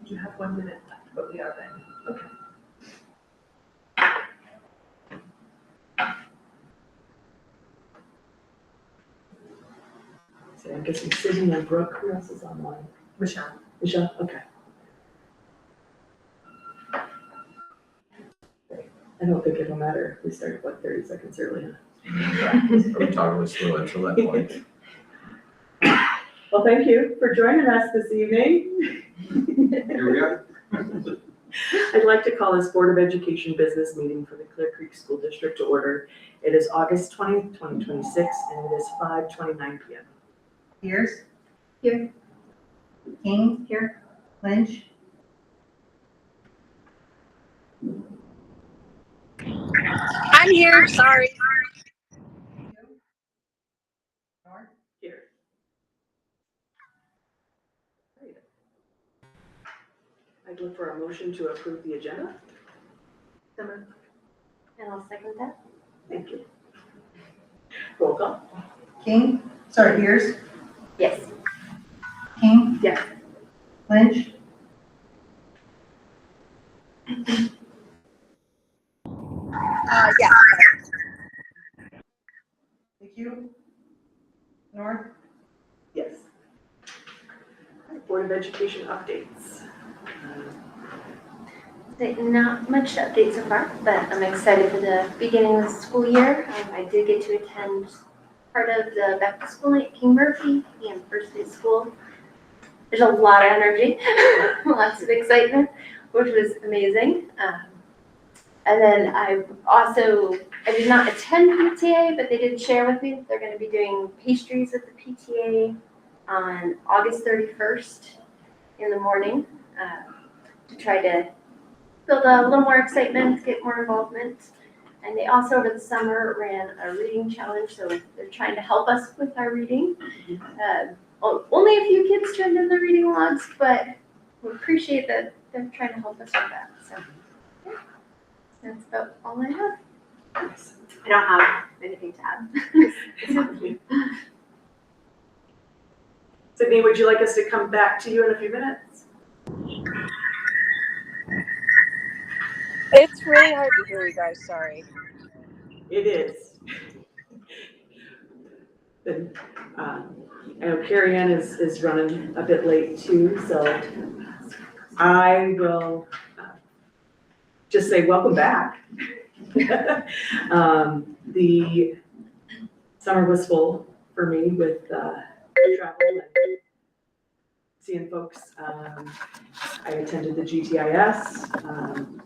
You have 1 minute left, but we are ready. Okay. So I'm guessing Sydney and Brooke, who else is online? Michelle. Michelle, okay. I don't think it'll matter if we start about 30 seconds early. I'm talking slow until that point. Well, thank you for joining us this evening. Here we are. I'd like to call this Board of Education business meeting for the Clear Creek School District to order. It is August 20th, 2026, and it is 5:29 p.m. Pierce? Here. King? Here. Lynch? I'm here, sorry. North? Here. Great. I'd look for a motion to approve the agenda. And I'll second that. Thank you. Roll call. King? Sorry, Pierce? Yes. King? Yes. Lynch? Yeah. McHugh? North? Yes. Board of Education updates. Not much update so far, but I'm excited for the beginning of the school year. I did get to attend part of the back to school night at King Murphy and first day of school. There's a lot of energy, lots of excitement, which was amazing. And then I did not attend PTA, but they did share with me that they're going to be doing pastries at the PTA on August 31st in the morning to try to build a little more excitement, get more involvement. And they also over the summer ran a reading challenge, so they're trying to help us with our reading. Only a few kids turned in the reading logs, but we appreciate that they're trying to help us with that. So yeah, that's about all I have. I don't have anything to add. Sydney, would you like us to come back to you in a few minutes? It's really hard to hear you guys, sorry. It is. Then, I know Carrie Ann is running a bit late too, so I will just say welcome back. The summer was full for me with travel and seeing folks. I attended the GTIS,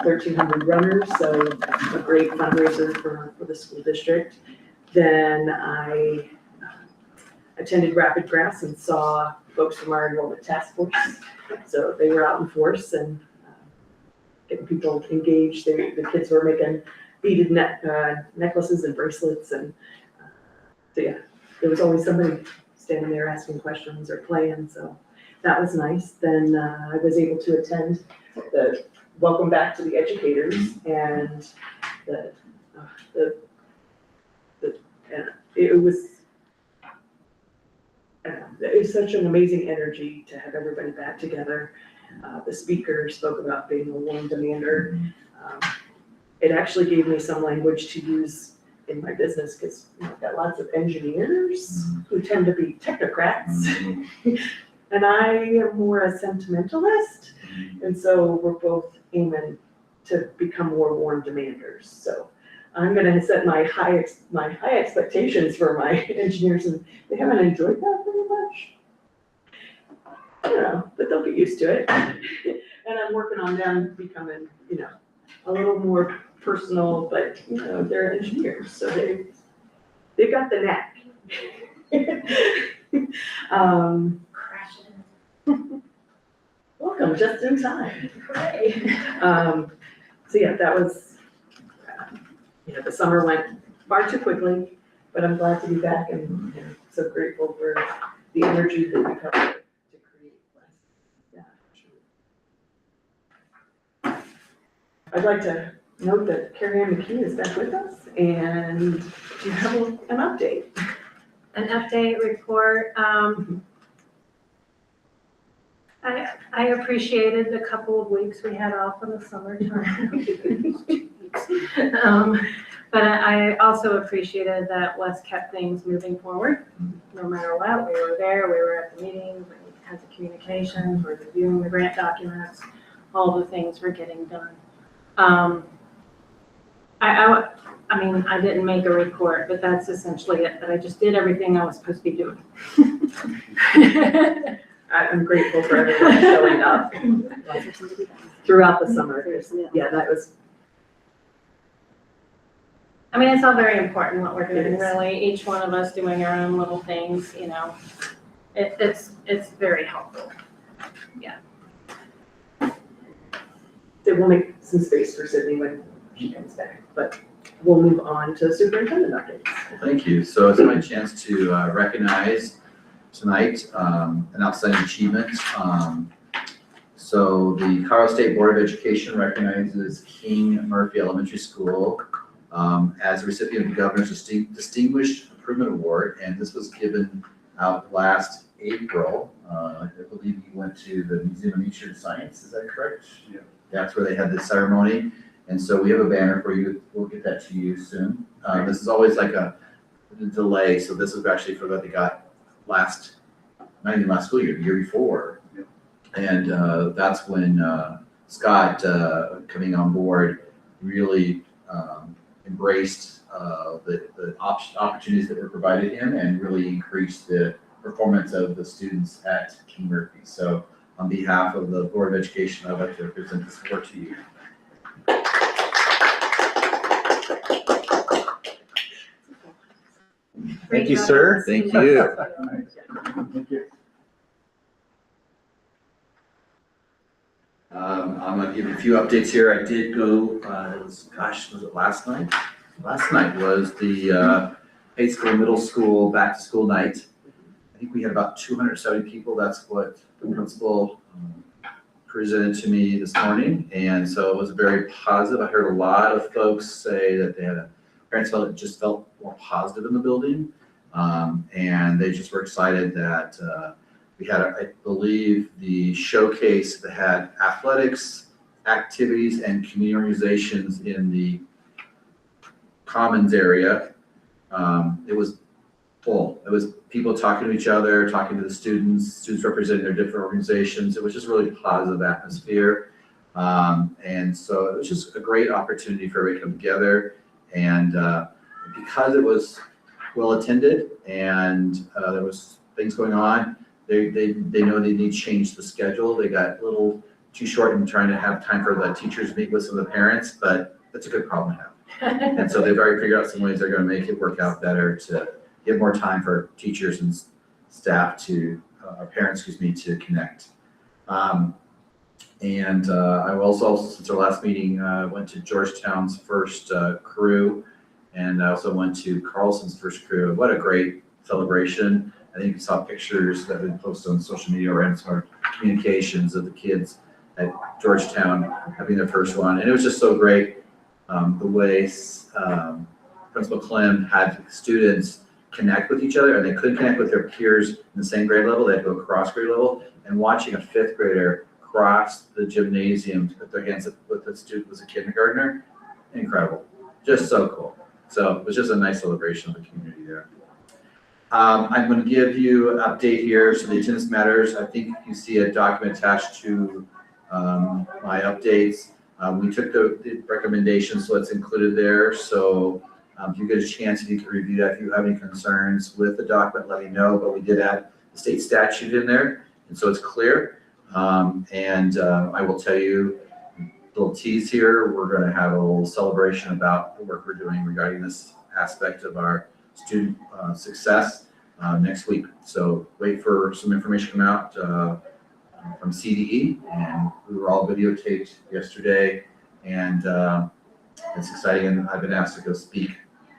1,300 runners, so a great fundraiser for the school district. Then I attended Rapid Grass and saw folks from our enrollment task force. So they were out in force and getting people engaged. The kids were making beaded necklaces and bracelets, and so yeah, there was always somebody standing there asking questions or playing. So that was nice. Then I was able to attend the Welcome Back to the Educators, and it was such an amazing energy to have everybody back together. The speaker spoke about being a warm demander. It actually gave me some language to use in my business because I've got lots of engineers who tend to be technocrats. And I am more a sentimentalist. And so we're both aiming to become more warm demanders. So I'm going to set my high expectations for my engineers, and they haven't enjoyed that very much. I don't know, but they'll get used to it. And I'm working on them becoming, a little more personal, but they're engineers, so they've got the knack. Welcome, just in time. So yeah, that was, the summer went far too quickly, but I'm glad to be back and so grateful for the energy that we have to create. Yeah, sure. I'd like to note that Carrie Ann McKee is back with us, and do you have an update? An update report. I appreciated the couple of weeks we had off in the summertime. But I also appreciated that Wes kept things moving forward. No matter what, we were there, we were at the meetings, we had the communications, we're reviewing the grant documents, all the things were getting done. I mean, I didn't make a report, but that's essentially it, that I just did everything I was supposed to be doing. I'm grateful for everyone showing up throughout the summer. Yeah, that was, I mean, it's all very important what we're It doing, is. really, each one of us doing our own little things, you know. It's very helpful. it will make some space for Sydney when she comes back, but we'll move on to superintendent updates. Thank you. So it's my chance to recognize tonight an outstanding achievement. So the Colorado State Board of Education recognizes King Murphy Elementary School as a recipient of the Governor's Distinguished Improvement Award, and this was given out last April. I believe you went to the Museum of Nature and Science, is that correct? Yeah. That's where they had the ceremony, and so we have a banner for you. We'll get that to you soon. This is always like a delay, so this is actually for what they got not even last school year, the year before. Yep. And that's when Scott, coming on board, really embraced the opportunities that were provided him and really increased the performance of the students at King Murphy. So on behalf of the Board of Education, I'd like to present this award to you. Great you, job. sir. Thank you. Thank you. I'm gonna give you a few updates here. I did go, was it last night? Last night was the high school, middle school, back to school night. I think we had about 270 people. That's what the principal presented to me this morning. And so it was very positive. I heard a lot of folks say that parents felt more positive in the building. And they just were excited that we had, I believe, the showcase that had athletics, activities, and community organizations in the commons area. It was full. It was people talking to each other, talking to the students representing their different organizations. It was just really positive atmosphere. And so it was just a great opportunity for everybody to come together. And because it was well attended and there was things going on, they know they need to change the schedule. They got a little too short in trying to have time for the teachers to meet with some of the parents, but that's a good problem to have. And so they've already figured out some ways they're going to make it work out better to give more time for teachers and staff or parents, to connect. I also, since our last meeting, went to Georgetown's first crew, and I also went to Carlson's first crew. What a great celebration. I think you saw pictures that have been posted on social media or in some of our communications of the kids at Georgetown having their first one. And it was just so great the way Principal Clem had students connect with each other, and they couldn't connect with their peers in the same grade level. They had to go across grade level, and watching a fifth grader cross the gymnasium to put their hands up with a student who was a kindergartner, incredible, just so cool. So it was just a nice celebration of the community there. I'm going to give you an update here. So the attendance matters. I think you see a document attached to my updates. We took the recommendations, so it's included there. So if you get a chance, if you can review that, if you have any concerns with the document, let me know. But we did add the state statute in there, and so it's clear. I will tell you, little tease here, we're going to have a little celebration about the work we're doing regarding this aspect of our student success next week. So wait for some information to come out from CDE, and we were all videotaped yesterday, and it's exciting. And I've been asked to go speak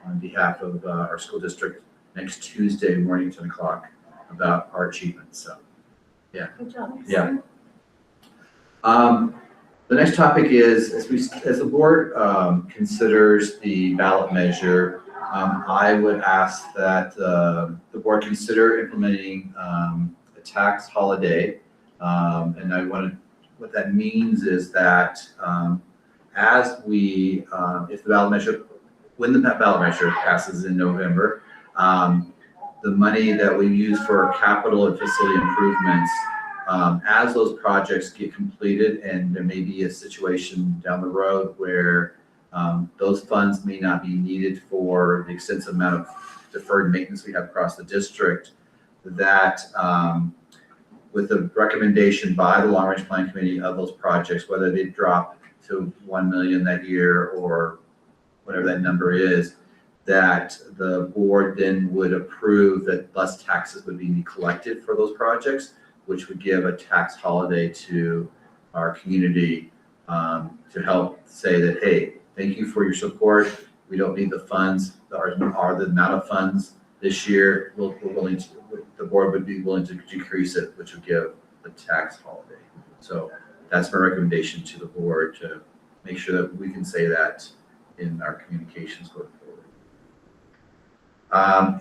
on behalf of our school district next Tuesday morning, 10 o'clock, about our achievements. So, yeah. Good job. Yeah. The next topic is, as the board considers the ballot measure, I would ask that the board consider implementing a tax holiday What that means is that as we, if the ballot measure, when the ballot measure passes in November, the money that we use for capital and facility improvements, as those projects get completed, and there may be a situation down the road where those funds may not be needed for the extensive amount of deferred maintenance we have across the district, that with the recommendation by the Long Range Planning Committee of those projects, whether they drop to 1 million that year or whatever that number is, that the board then would approve that less taxes would be collected for those projects, which would give a tax holiday to our community to help say that, hey, thank you for your support. We don't need the funds, or the amount of funds this year. The board would be willing to decrease it, which would give a tax holiday. So that's my recommendation to the board, to make sure that we can say that in our communications going forward.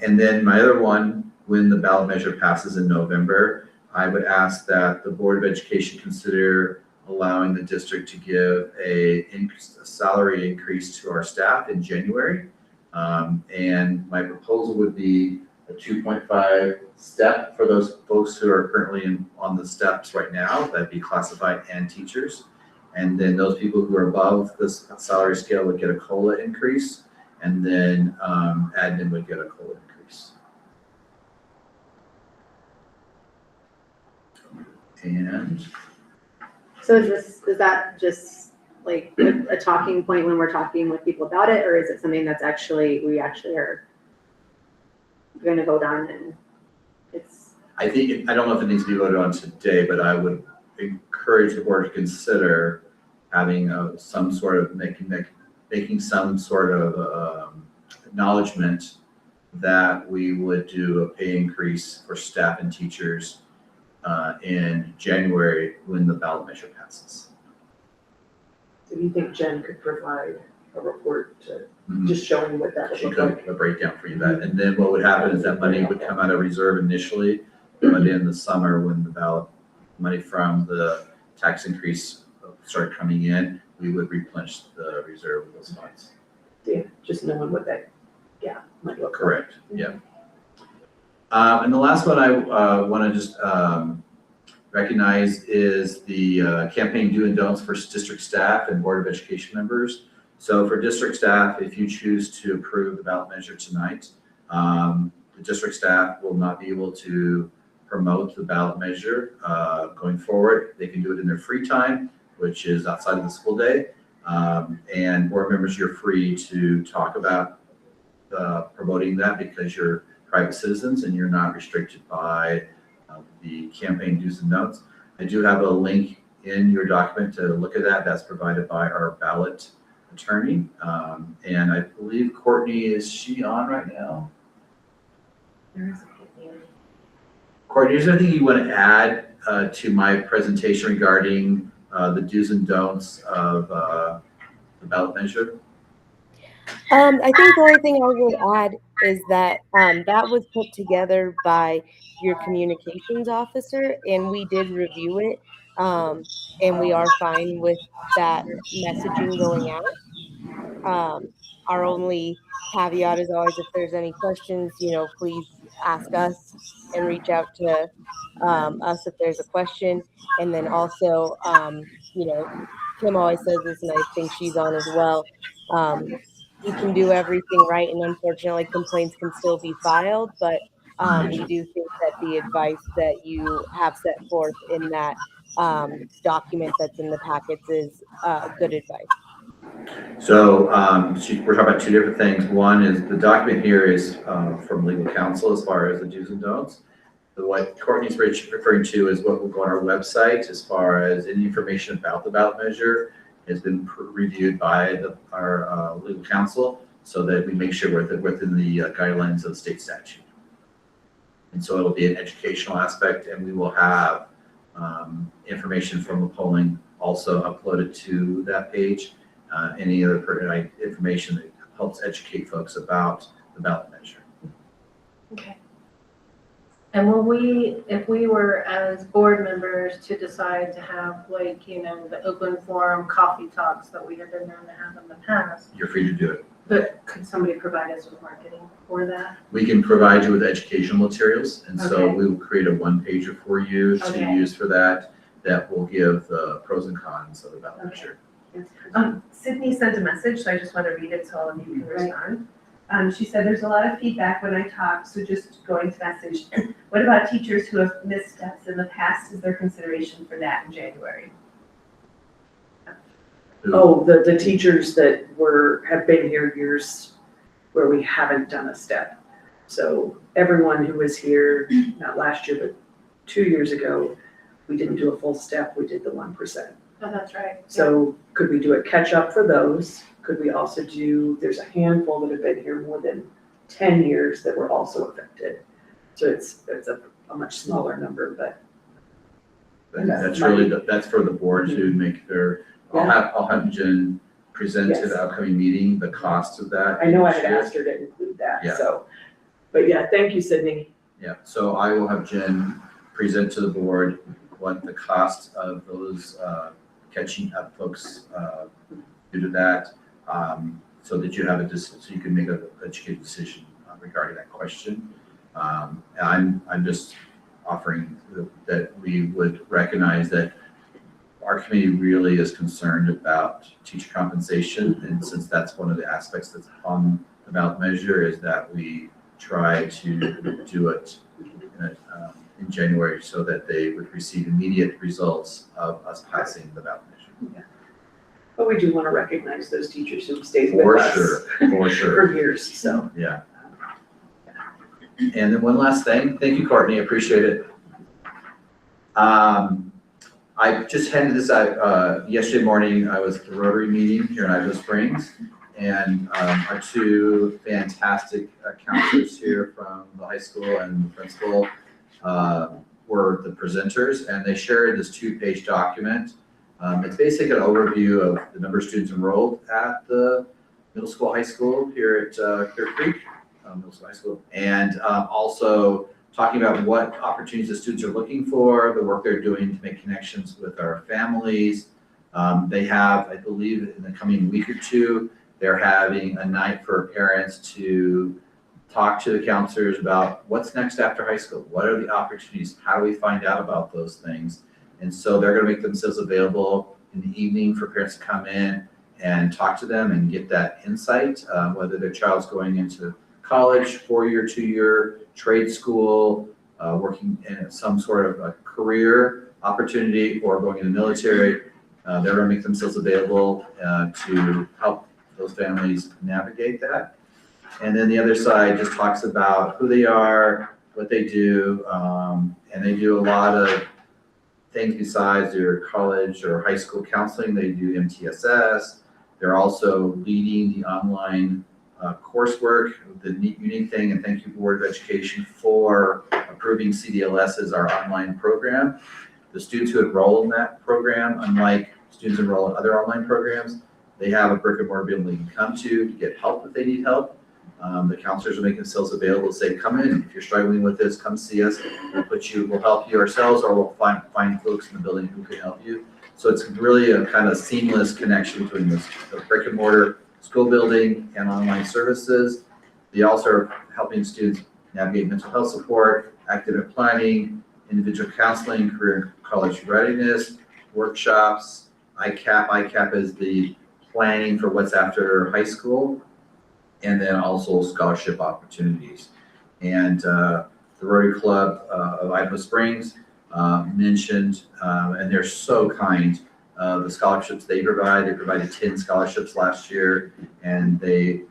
And then my other one, when the ballot measure passes in November, I would ask that the Board of Education consider allowing the district to give a salary increase to our staff in January. And my proposal would be a 2.5 step for those folks who are currently on the steps right now, that'd be classified and teachers. And then those people who are above this salary scale would get a COLA increase, and then admin would get a COLA increase. And So is that just like a talking point when we're talking with people about it, or is it something that's we actually are going to vote on and it's? I don't know if it needs to be voted on today, but I would encourage the board to consider having some sort of making some sort of acknowledgement that we would do a pay increase for staff and teachers in January when the ballot measure passes. So do you think Jen could provide a report to just showing what that would She look like? could a breakdown for you that, and then what would happen is that money would come out of reserve initially, but in the summer when the ballot money from the tax increase started coming in, we would replenish the reserve with those funds. Yeah, just knowing what that gap might look like. Correct, yeah. And the last one I want to just recognize is the campaign do and don'ts for district staff and Board of Education members. So for district staff, if you choose to approve the ballot measure tonight, the district staff will not be able to promote the ballot measure going forward. They can do it in their free time, which is outside of the school day. And board members, you're free to talk about promoting that because you're private citizens and you're not restricted by the campaign do's and don'ts. I do have a link in your document to look at that. That's provided by our ballot attorney. And I believe Courtney, is she on right now? Courtney, is there anything you want to add to my presentation regarding the do's and don'ts of the ballot measure? I think the only thing I would add is that that was put together by your communications officer, and we did review it, and we are fine with that messaging going out. Our only caveat is always, if there's any questions, please ask us and reach out to us if there's a question. And then also, Kim always says this, and I think she's on as well. You can do everything right, and unfortunately, complaints can still be filed. But we do think that the advice that you have set forth in that document that's in the packets is good advice. So we're talking about two different things. One is the document here is from legal counsel as far as the do's and don'ts. What Courtney's referring to is what will go on our website as far as any information about the ballot measure has been reviewed by our legal counsel so that we make sure we're within the guidelines of the state statute. And so it'll be an educational aspect, and we will have information from the polling also uploaded to that page. Any other pertinent information that helps educate folks about the ballot measure. Okay. And will we, if we were as board members to decide to have like, the open forum coffee talks that we have been known to have in the past, You're free to do it. but could somebody provide us with marketing for that? We can provide you with educational materials, and so Okay. we will create a one-pager for you to Okay. use for that will give the pros and cons of the ballot measure. Sydney sent a message, so I just want to read it so all of you can Right. respond. She said, there's a lot of feedback when I talk, so just going to message. What about teachers who have missed steps in the past? Is there consideration for that in January? Oh, the teachers that have been here years where we haven't done a step. So everyone who was here, not last year, but 2 years ago, we didn't do a full step, we did the 1%. Oh, that's right. So could we do a catch up for those? Could we also there's a handful that have been here more than 10 years that were also affected. So it's a much smaller number, but That's really, that's for the board to make their, I'll have Jen present to Yes. the upcoming meeting, the cost of that. I know I had asked her to include that, Yeah. so. But yeah, thank you, Sydney. Yeah, so I will have Jen present to the board what the cost of those catching up folks due to that, so that you have so you can make an educated decision regarding that question. And I'm just offering that we would recognize that our committee really is concerned about teacher compensation, and since that's one of the aspects that's on the ballot measure, is that we try to do it in January so that they would receive immediate results of us passing the ballot measure. But we do want to recognize those teachers who've stayed For with us sure, for sure, for years, so. yeah. And then one last thing, thank you, Courtney, appreciate it. I just handed this out, yesterday morning, I was at the Rotary meeting here in Idaho Springs, and our two fantastic counselors here from the high school and the principal were the presenters, and they shared this 2-page document. It's basically an overview of the number of students enrolled at the middle school, high school here at Clear Creek, middle school, high school, and also talking about what opportunities the students are looking for, the work they're doing to make connections with our families. They have, I believe, in the coming week or two, they're having a night for parents to talk to the counselors about what's next after high school. What are the opportunities? How do we find out about those things? And so they're going to make themselves available in the evening for parents to come in and talk to them and get that insight, whether their child's going into college, 4-year, 2-year, trade school, working in some sort of a career opportunity, or going in the military. They're going to make themselves available to help those families navigate that. And then the other side just talks about who they are, what they do, and they do a lot of things besides their college or high school counseling. They do MTSS. They're also leading the online coursework. The neat, unique thing, and thank you Board of Education for approving CDLS as our online program. The students who enroll in that program, unlike students enroll in other online programs, they have a brick and mortar building they can come to get help if they need help. The counselors will make themselves available to say, come in, if you're struggling with this, come see us. We'll help you ourselves, or we'll find folks in the building who can help you. So it's really a kind of seamless connection between the brick and mortar school building and online services. They also are helping students navigate mental health support, academic planning, individual counseling, career and college readiness, workshops, ICAP. ICAP is the planning for what's after high school, and then also scholarship opportunities. And the Rotary Club of Idaho Springs mentioned, and they're so kind, the scholarships they provided 10 scholarships last year, and they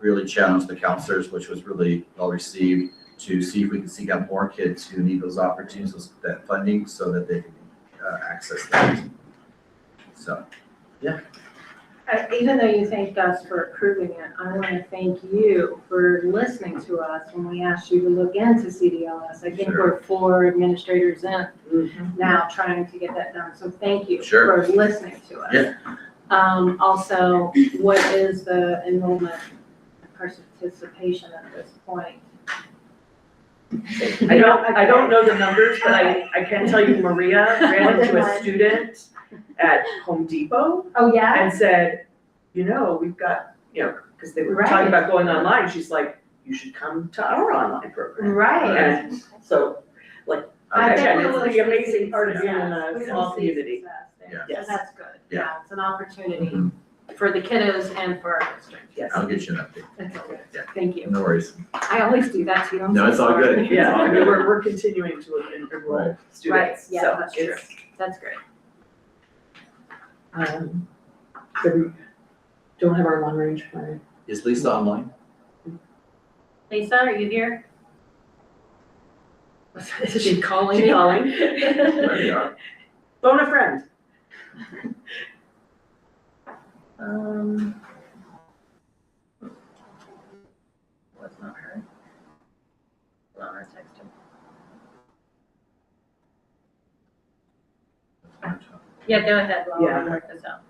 really challenged the counselors, which was really well received, to see if we can seek out more kids who need those opportunities, that funding, so that they can access that. So, yeah. Even though you thanked us for approving it, I want to thank you for listening to us when we asked you to look into CDLS. I think Sure. we're 4 administrators in Mhm. now trying to get that done, so thank you Sure. for listening to us. Yeah. Also, what is the enrollment participation at this point? I don't know the numbers, but I can tell you Maria ran into a student at Home Depot Oh, yeah? and said, we've got, because they were Right. talking about going online, she's like, you should come to our online program. Right. And so, I bet again, we it's will the see amazing part of being in success. a We small will see community. success there. Yeah. Yes. So that's good. Yeah. Yeah, it's an opportunity Mhm. for the kiddos and for our district. Yes. I'll get you an update. That's okay. Yeah. Thank you. No worries. I always do that to you. I'm No, so it's all sorry. good. Yeah, I mean, we're continuing to enroll Right. Right, students, yeah, so that's true. it's, That's great. so we don't have our long range plan. Is Lisa online? Lisa, are you here? Is she calling She me? calling? There you are. Phone a friend. Was not her. Hold on, I texted her. Yeah, go ahead, while Yeah. we work this out.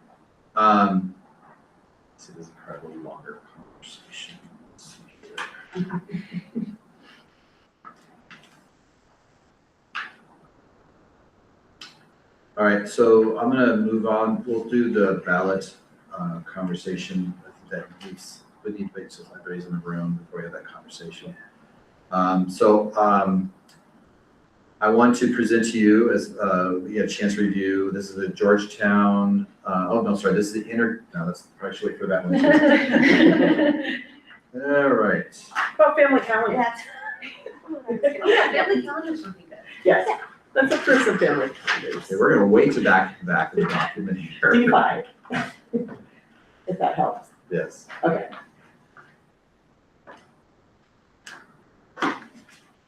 This is probably a longer conversation. All right, so I'm gonna move on. We'll do the ballot conversation. I think that needs, we need to make some everybody's in the room before we have that conversation. I want to present to you as we get a chance to review. This is the Georgetown. This is the let's probably should wait for that one. All right. About family calendar. Yeah, family calendars would be good. Yes, let's approve some family calendars. Okay, we're gonna wait to back the document here. D5, if that helps. Yes. Okay.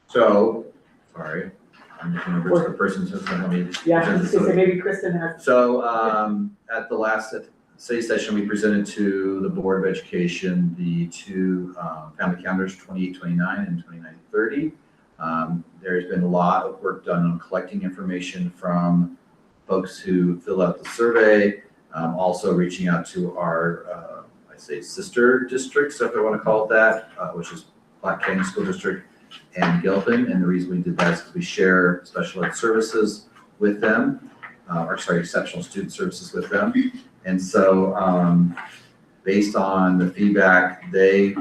So, sorry, I'm looking over to the person who's gonna help me. Yeah, I was gonna say maybe Kristen has. So, at the last study session, we presented to the Board of Education the two family calendars, 2829 and 2930. There's been a lot of work done on collecting information from folks who fill out the survey, also reaching out to our, I say sister districts, if I want to call it that, which is Black Canyon School District and Gilpin. And the reason we did that is because we share special ed services with them, exceptional student services with them. And so, based on the feedback, they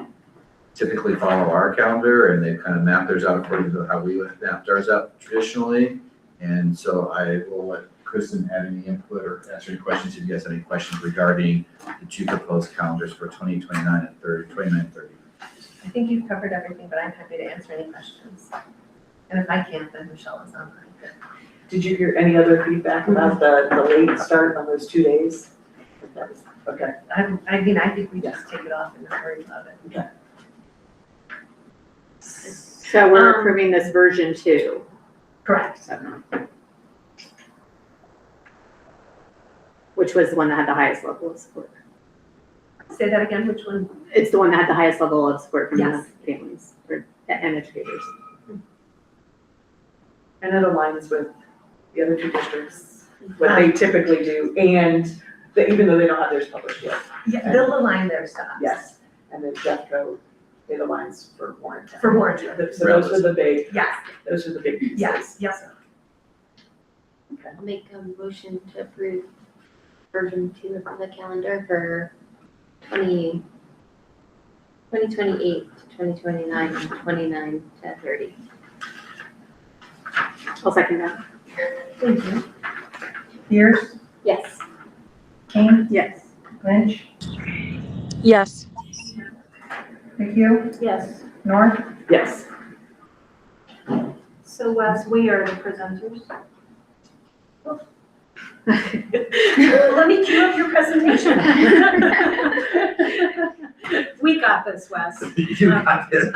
typically follow our calendar and they've kind of mapped theirs out according to how we would mapped ours out traditionally. And so I will let Kristen add any input or answer any questions if you guys have any questions regarding the two proposed calendars for 2029 and 2930. I think you've covered everything, but I'm happy to answer any questions. And if I can't, then Michelle is on. Did you hear any other feedback about the late start on those 2 days? Okay. I think we just take it off in a hurry about it. So we're approving this version 2. Correct. Which was the one that had the highest level of support. Say that again, which one? It's the one that had the highest level of support from the Yes. families and educators. And it aligns with the other two districts, what they typically do, and even though they don't have theirs published yet. Yeah, they'll align their stuff. Yes, and then Jeffco, it aligns for Warrentown. For Warrentown. So those were the big, Yes, those were the big pieces. yes, yes. I'll make a motion to approve version 2 of the calendar for 2028 to 2029 and 29 to 30. I'll second that. Thank you. Pierce, Yes. King, Yes. Lynch, Yes. McHugh, Yes. North, Yes. So Wes, we are the presenters. Let me cue up your presentation. We got this, Wes. You got this.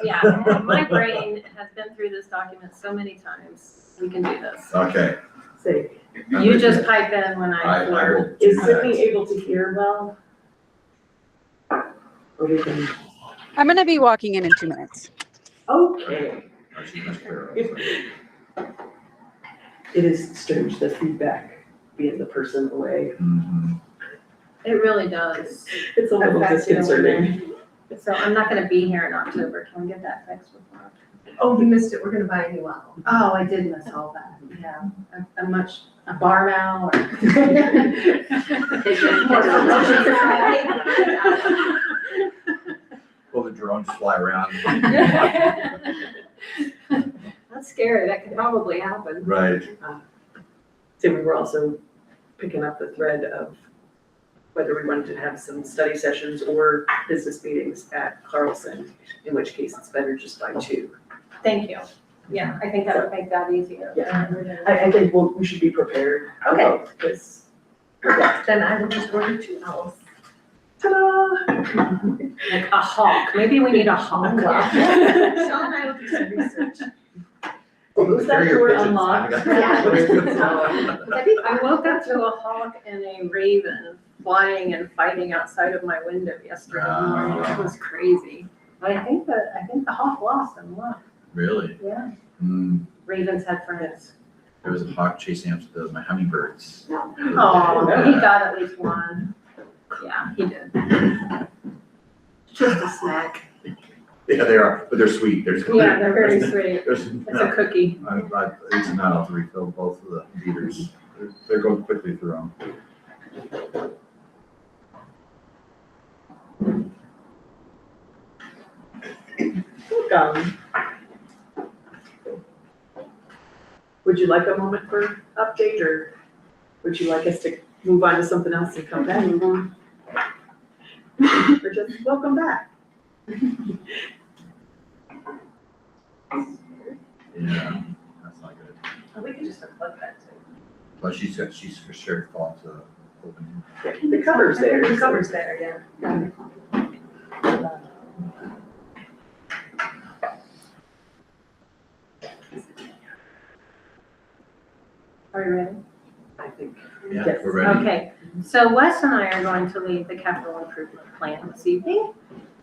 Yeah, my brain has been through this document so many times. We can do this. Okay. Say, You just pipe in when I I flirt. will do is that. Sydney able to hear well? Or we can, I'm going to be walking in 2 minutes. okay. Oh, she's much clearer. It is strange, the feedback being the person away. Mhm. It really does. It's a little Affect you when disconcerting. So I'm not gonna be here in October. Can we get that fixed before? Oh, you missed it. We're gonna buy a new album. Oh, I did miss all that. Yeah. A bar now or? Will the drone just fly around? That's scary. That could probably happen. Right. So we were also picking up the thread of whether we wanted to have some study sessions or business meetings at Carlson, in which case it's better just by two. Thank you. Yeah, I think that would make that easier. I think we should be prepared. for Okay. both, 'cause- Perfect. Then I will just order 2 owls. Ta-da! Like a hawk. Maybe we need a hawk. Sean and I will do some research. Was that Carrier door pigeons, unlocked? I woke up to a hawk and a raven flying and fighting outside of my window yesterday morning. It was crazy. But I think the hawk lost and won. Really? Yeah. Hmm. Ravens had friends. There was a hawk chasing after my hummingbirds. Oh, he got at least one. Yeah, he did. Just a snack. Yeah, they are, but they're sweet. Yeah, they're very sweet. There's, It's a cookie. it's not, I'll have to refill both of the beaters. They're going quickly through them. Welcome. Would you like a moment for update, or would you like us to move on to something else and come back? Or just welcome back? Yeah, that's not good. We can just unplug that too. But she's for sure falling to the open. The cover's there. The cover's there, yeah. Are you ready? I think. Yeah, Yes. we're ready. Okay, so Wes and I are going to lead the capital improvement plan this evening.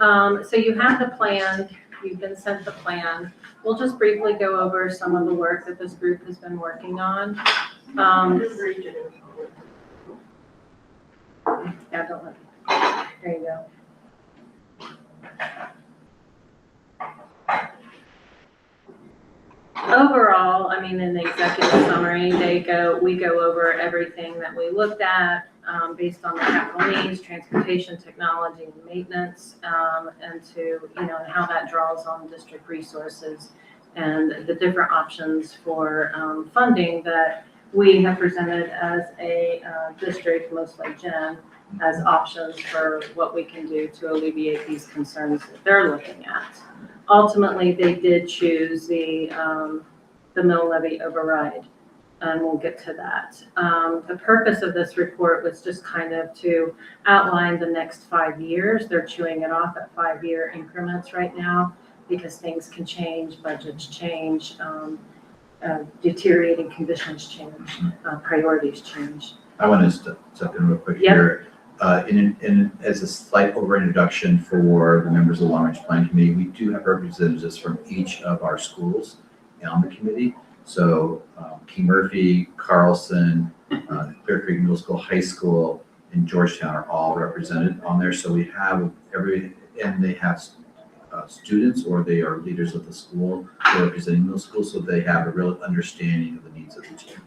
So you have the plan, you've been sent the plan. We'll just briefly go over some of the work that this group has been working on. Yeah, don't let me, there you go. Overall, I mean, in the executive summary, we go over everything that we looked at, based on the capital needs, transportation, technology, and maintenance, and how that draws on district resources and the different options for, funding that we have presented as a, district, most like Jen, as options for what we can do to alleviate these concerns that they're looking at. Ultimately, they did choose the mill levy override, and we'll get to that. The purpose of this report was just kind of to outline the next 5 years. They're chewing it off at 5-year increments right now because things can change, budgets change, deteriorating conditions change, priorities change. I want to step in real quick Yep. here. As a slight over introduction for the members of the Long Range Planning Committee, we do have representatives from each of our schools on the committee. So King Murphy, Carlson, Clear Creek Middle School, High School, and Georgetown are all represented on there. So we have and they have students, or they are leaders of the school who are representing those schools, so they have a real understanding of the needs of each school.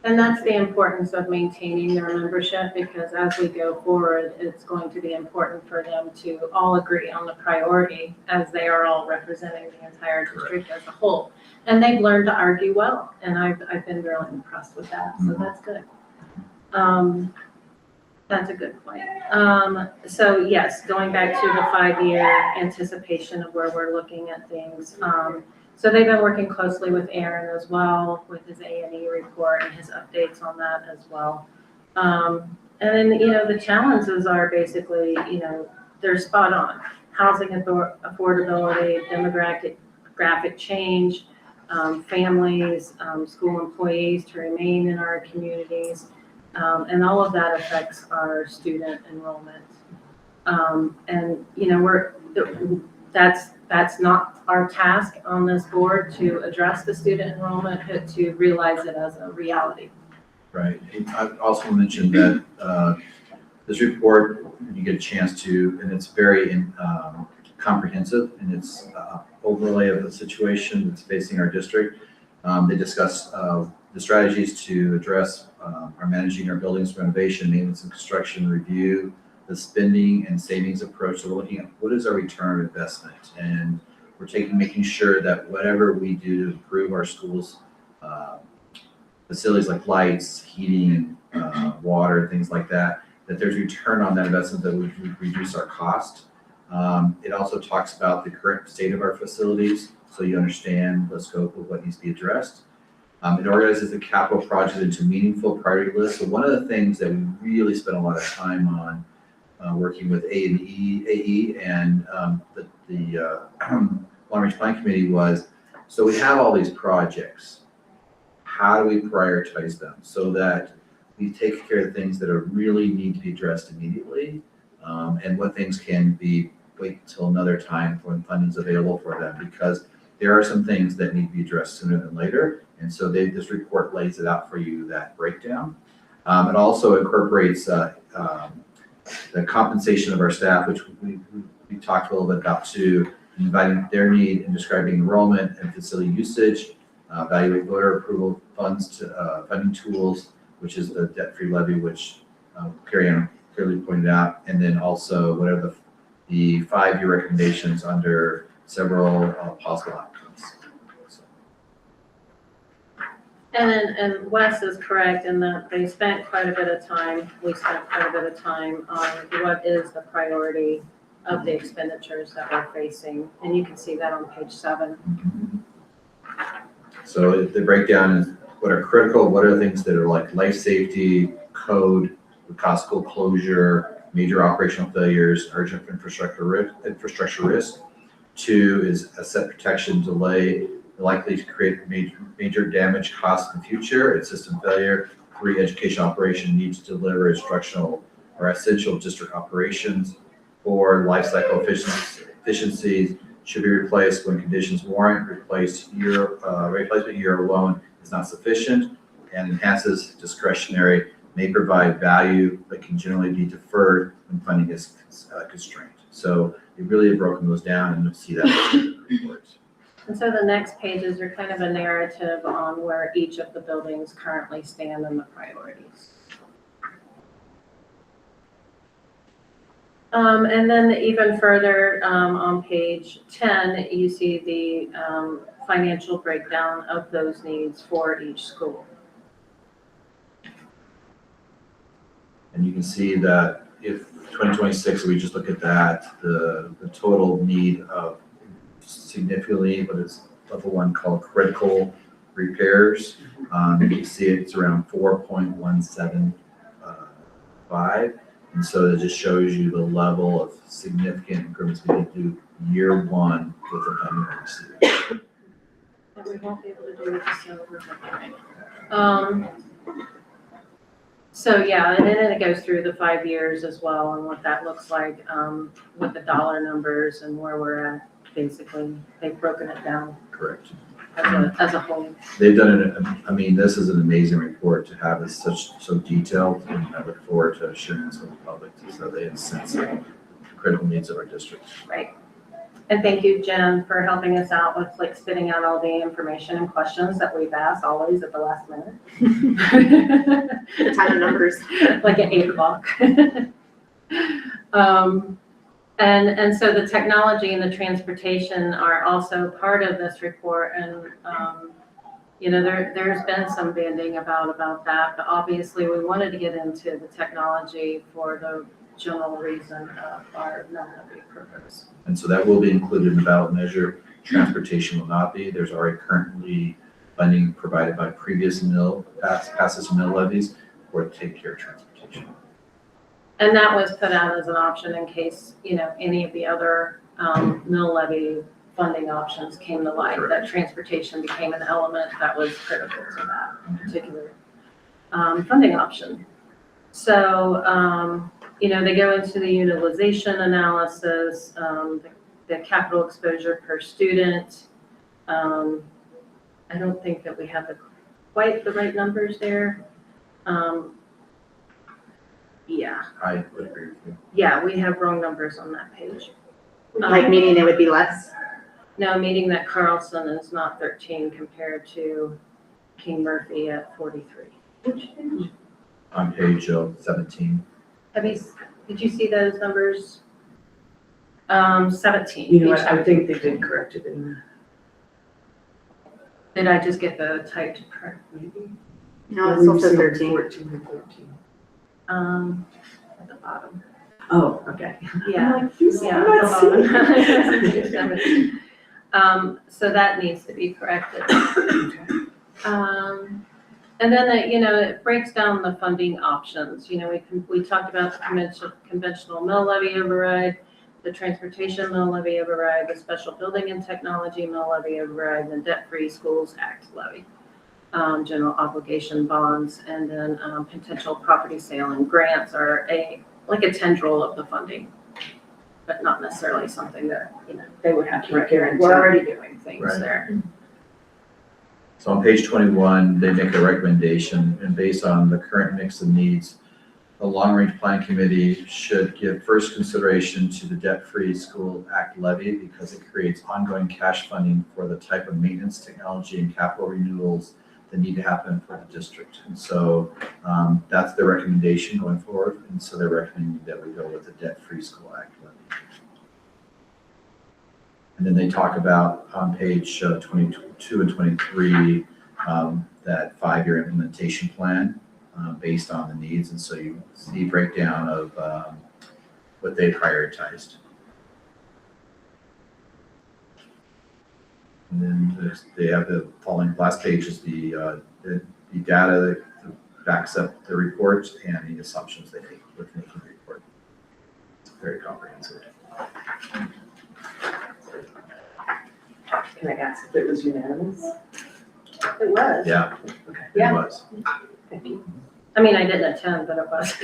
And that's the importance of maintaining their membership, because as we go forward, it's going to be important for them to all agree on the priority, as they are all representing the entire district as a whole. And they've learned to argue well, and I've been really impressed with that, so that's good. That's a good point. So yes, going back to the 5-year anticipation of where we're looking at things. So they've been working closely with Aaron as well, with his A&E report and his updates on that as well. And then, the challenges are basically, they're spot on. Housing affordability, demographic change, families, school employees to remain in our communities. And all of that affects our student enrollment. That's not our task on this board to address the student enrollment, but to realize it as a reality. Right. I also mentioned that This report, you get a chance to, and it's very comprehensive in its overlay of the situation that's facing our district. They discuss the strategies to address our managing our buildings renovation, maintenance and construction review, the spending and savings approach. So we're looking at what is our return on investment, and we're making sure that whatever we do to improve our schools, facilities like lights, heating, water, things like that, that there's return on that investment, that we reduce our cost. It also talks about the current state of our facilities, so you understand the scope of what needs to be addressed. It organizes the capital project into meaningful priority lists. So one of the things that we really spent a lot of time on, working with AE and the Long Range Plan Committee was, so we have all these projects. How do we prioritize them so that we take care of things that are really need to be addressed immediately, and what things can be wait till another time when funding is available for them, because there are some things that need to be addressed sooner than later. And so this report lays it out for you, that breakdown. It also incorporates the compensation of our staff, which we talked a little bit about too, inviting their need and describing enrollment and facility usage, evaluate voter approval funds to funding tools, which is the debt-free levy, which Carrie Ann clearly pointed out, and then also what are the 5-year recommendations under several possible outcomes. So. And Wes is correct in that they spent quite a bit of time, we spent quite a bit of time on what is the priority of the expenditures that we're facing. And you can see that on page 7. So the breakdown is what are critical, what are things that are like life safety, code, would cause school closure, major operational failures, urgent infrastructure risk. 2 is asset protection delay, likely to create major damage costs in the future, and system failure. 3, education operation needs to deliver instructional or essential district operations. 4, life cycle efficiencies should be replaced when conditions warrant. Replacement year alone is not sufficient, and enhances discretionary, may provide value, but can generally be deferred when funding is constrained. So we really have broken those down, and you'll see that in the reports. And so the next pages are kind of a narrative on where each of the buildings currently stand and the priorities. And then even further on page 10, you see the financial breakdown of those needs for each school. And you can see that if 2026, we just look at that, the total need of significantly what is level 1 called critical repairs. You can see it's around 4.175. And so that just shows you the level of significant improvements we need to do year 1 with the funding we receive. But we won't be able to do it this over. So yeah, and then it goes through the 5 years as well and what that looks like with the dollar numbers and where we're at. Basically, they've broken it down Correct. as a whole. They've done it. I mean, this is an amazing report to have it so detailed, and I look forward to sharing this with the public so they have a sense of the critical needs of our district. Right. And thank you, Jen, for helping us out with like spitting out all the information and questions that we've asked always at the last minute. A ton of numbers. Like at 8 o'clock. And so the technology and the transportation are also part of this report. And, you know, there's been some banding about that, but obviously we wanted to get into the technology for the general reason of our non-levy purpose. And so that will be included in the ballot measure. Transportation will not be. There's already currently funding provided by previous passes mill levies for to take care of transportation. And that was put out as an option in case, you know, any of the other mill levy funding options came to light. Correct. That transportation became an element that was critical to that particular funding option. So, you know, they go into the utilization analysis, the capital exposure per student. I don't think that we have quite the right numbers there. Yeah, I would agree with you. yeah, we have wrong numbers on that page. Like meaning it would be less? No, meaning that Carlson is not 13 compared to King Murphy at 43. On page 17. Did you see those numbers? 17. You know what, I think they did correct it in Did I just get the typed correct? maybe. No, it's also 13. 14 and 14. At the bottom. Oh, okay. Yeah. I'm like, "Yes, Yeah, I'm not at seeing the bottom. So that needs to be corrected. And then, it breaks down the funding options. We talked about the conventional mill levy override, the transportation mill levy override, the special building and technology mill levy override, and the debt-free schools act levy, general obligation bonds, and then potential property sale and grants are like a tendril of the funding, but not necessarily something that, they would have to recommend. We're already doing things Right. there. So on page 21, they make a recommendation, and based on the current mix of needs, the Long Range Plan Committee should give first consideration to the Debt-Free School Act levy because it creates ongoing cash funding for the type of maintenance, technology, and capital renewals that need to happen for the district. And so that's their recommendation going forward, and so they're recommending that we go with the Debt-Free School Act levy. And then they talk about on page 22 and 23, that 5-year implementation plan based on the needs. And so you see breakdown of what they prioritized. And then they have the following, last page is the data that backs up the report and the assumptions they make with making the report. It's very comprehensive. Can I ask if it was unanimous? It was. Yeah, Okay. it was. Thank you. I mean, I didn't attend, but it was.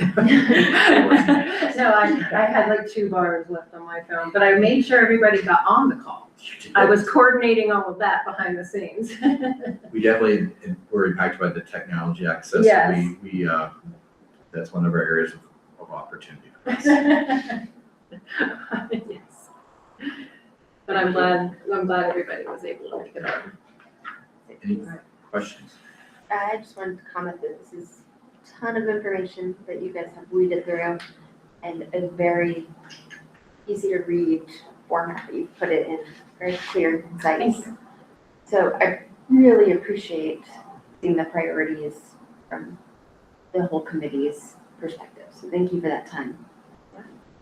No, I had like 2 bars left on my phone, but I made sure everybody got on the call. I was coordinating all of that behind the scenes. We definitely were impacted by the technology access. Yes. We that's one of our areas of opportunity. Yes. But I'm glad everybody was able to make it up. Any questions? I just wanted to comment that this is a ton of information that you guys have weeded through and a very easy to read format that you've put it in, very clear and concise. So I really appreciate seeing the priorities from the whole committee's perspective. So thank you for that time.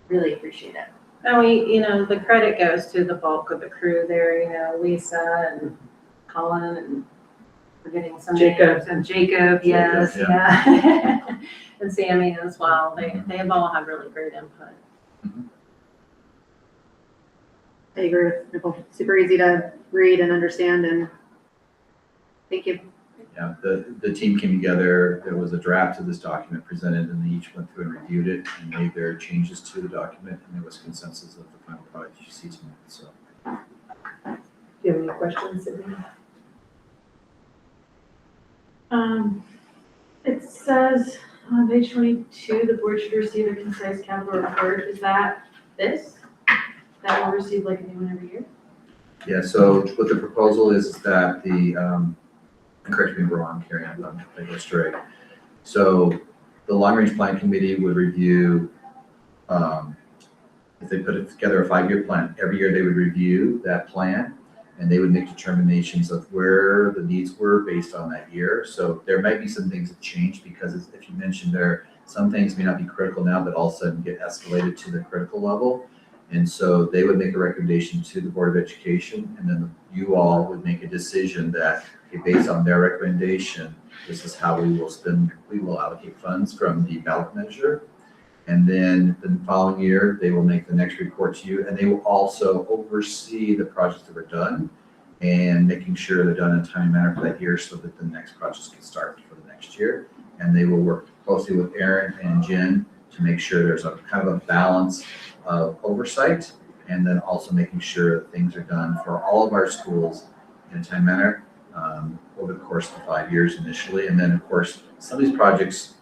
Really appreciate it. And the credit goes to the bulk of the crew there, Lisa and Colin and forgetting some Jacob. names. And Jacob, yes, Jacob, yeah. And Sammy as well. They have all had really great input. I agree with Nicole. Super easy to read and understand, and thank you. Yeah, the team came together, there was a draft of this document presented, and they each went through and reviewed it and made their changes to the document, and there was consensus of the final product you see tonight, so. Do you have any questions, Sydney? It says on page 22, the board should receive a concise capital report. Is that this? That will receive like a new one every year? Yeah, so what the proposal is that correct me if I'm wrong, Carrie, I'm not going to go straight. So the Long Range Plan Committee would review, if they put it together a 5-year plan, every year they would review that plan and they would make determinations of where the needs were based on that year. So there might be some things that change because if you mentioned some things may not be critical now, but all of a sudden get escalated to the critical level. And so they would make a recommendation to the Board of Education, and then you all would make a decision that, okay, based on their recommendation, this is how we will allocate funds from the ballot measure. And then the following year, they will make the next report to you, and they will also oversee the projects that were done and making sure they're done in a timely manner for that year so that the next projects can start for the next year. And they will work closely with Aaron and Jen to make sure there's a kind of a balance of oversight, and then also making sure that things are done for all of our schools in a timely manner over the course of the 5 years initially. And then, of course, some of these projects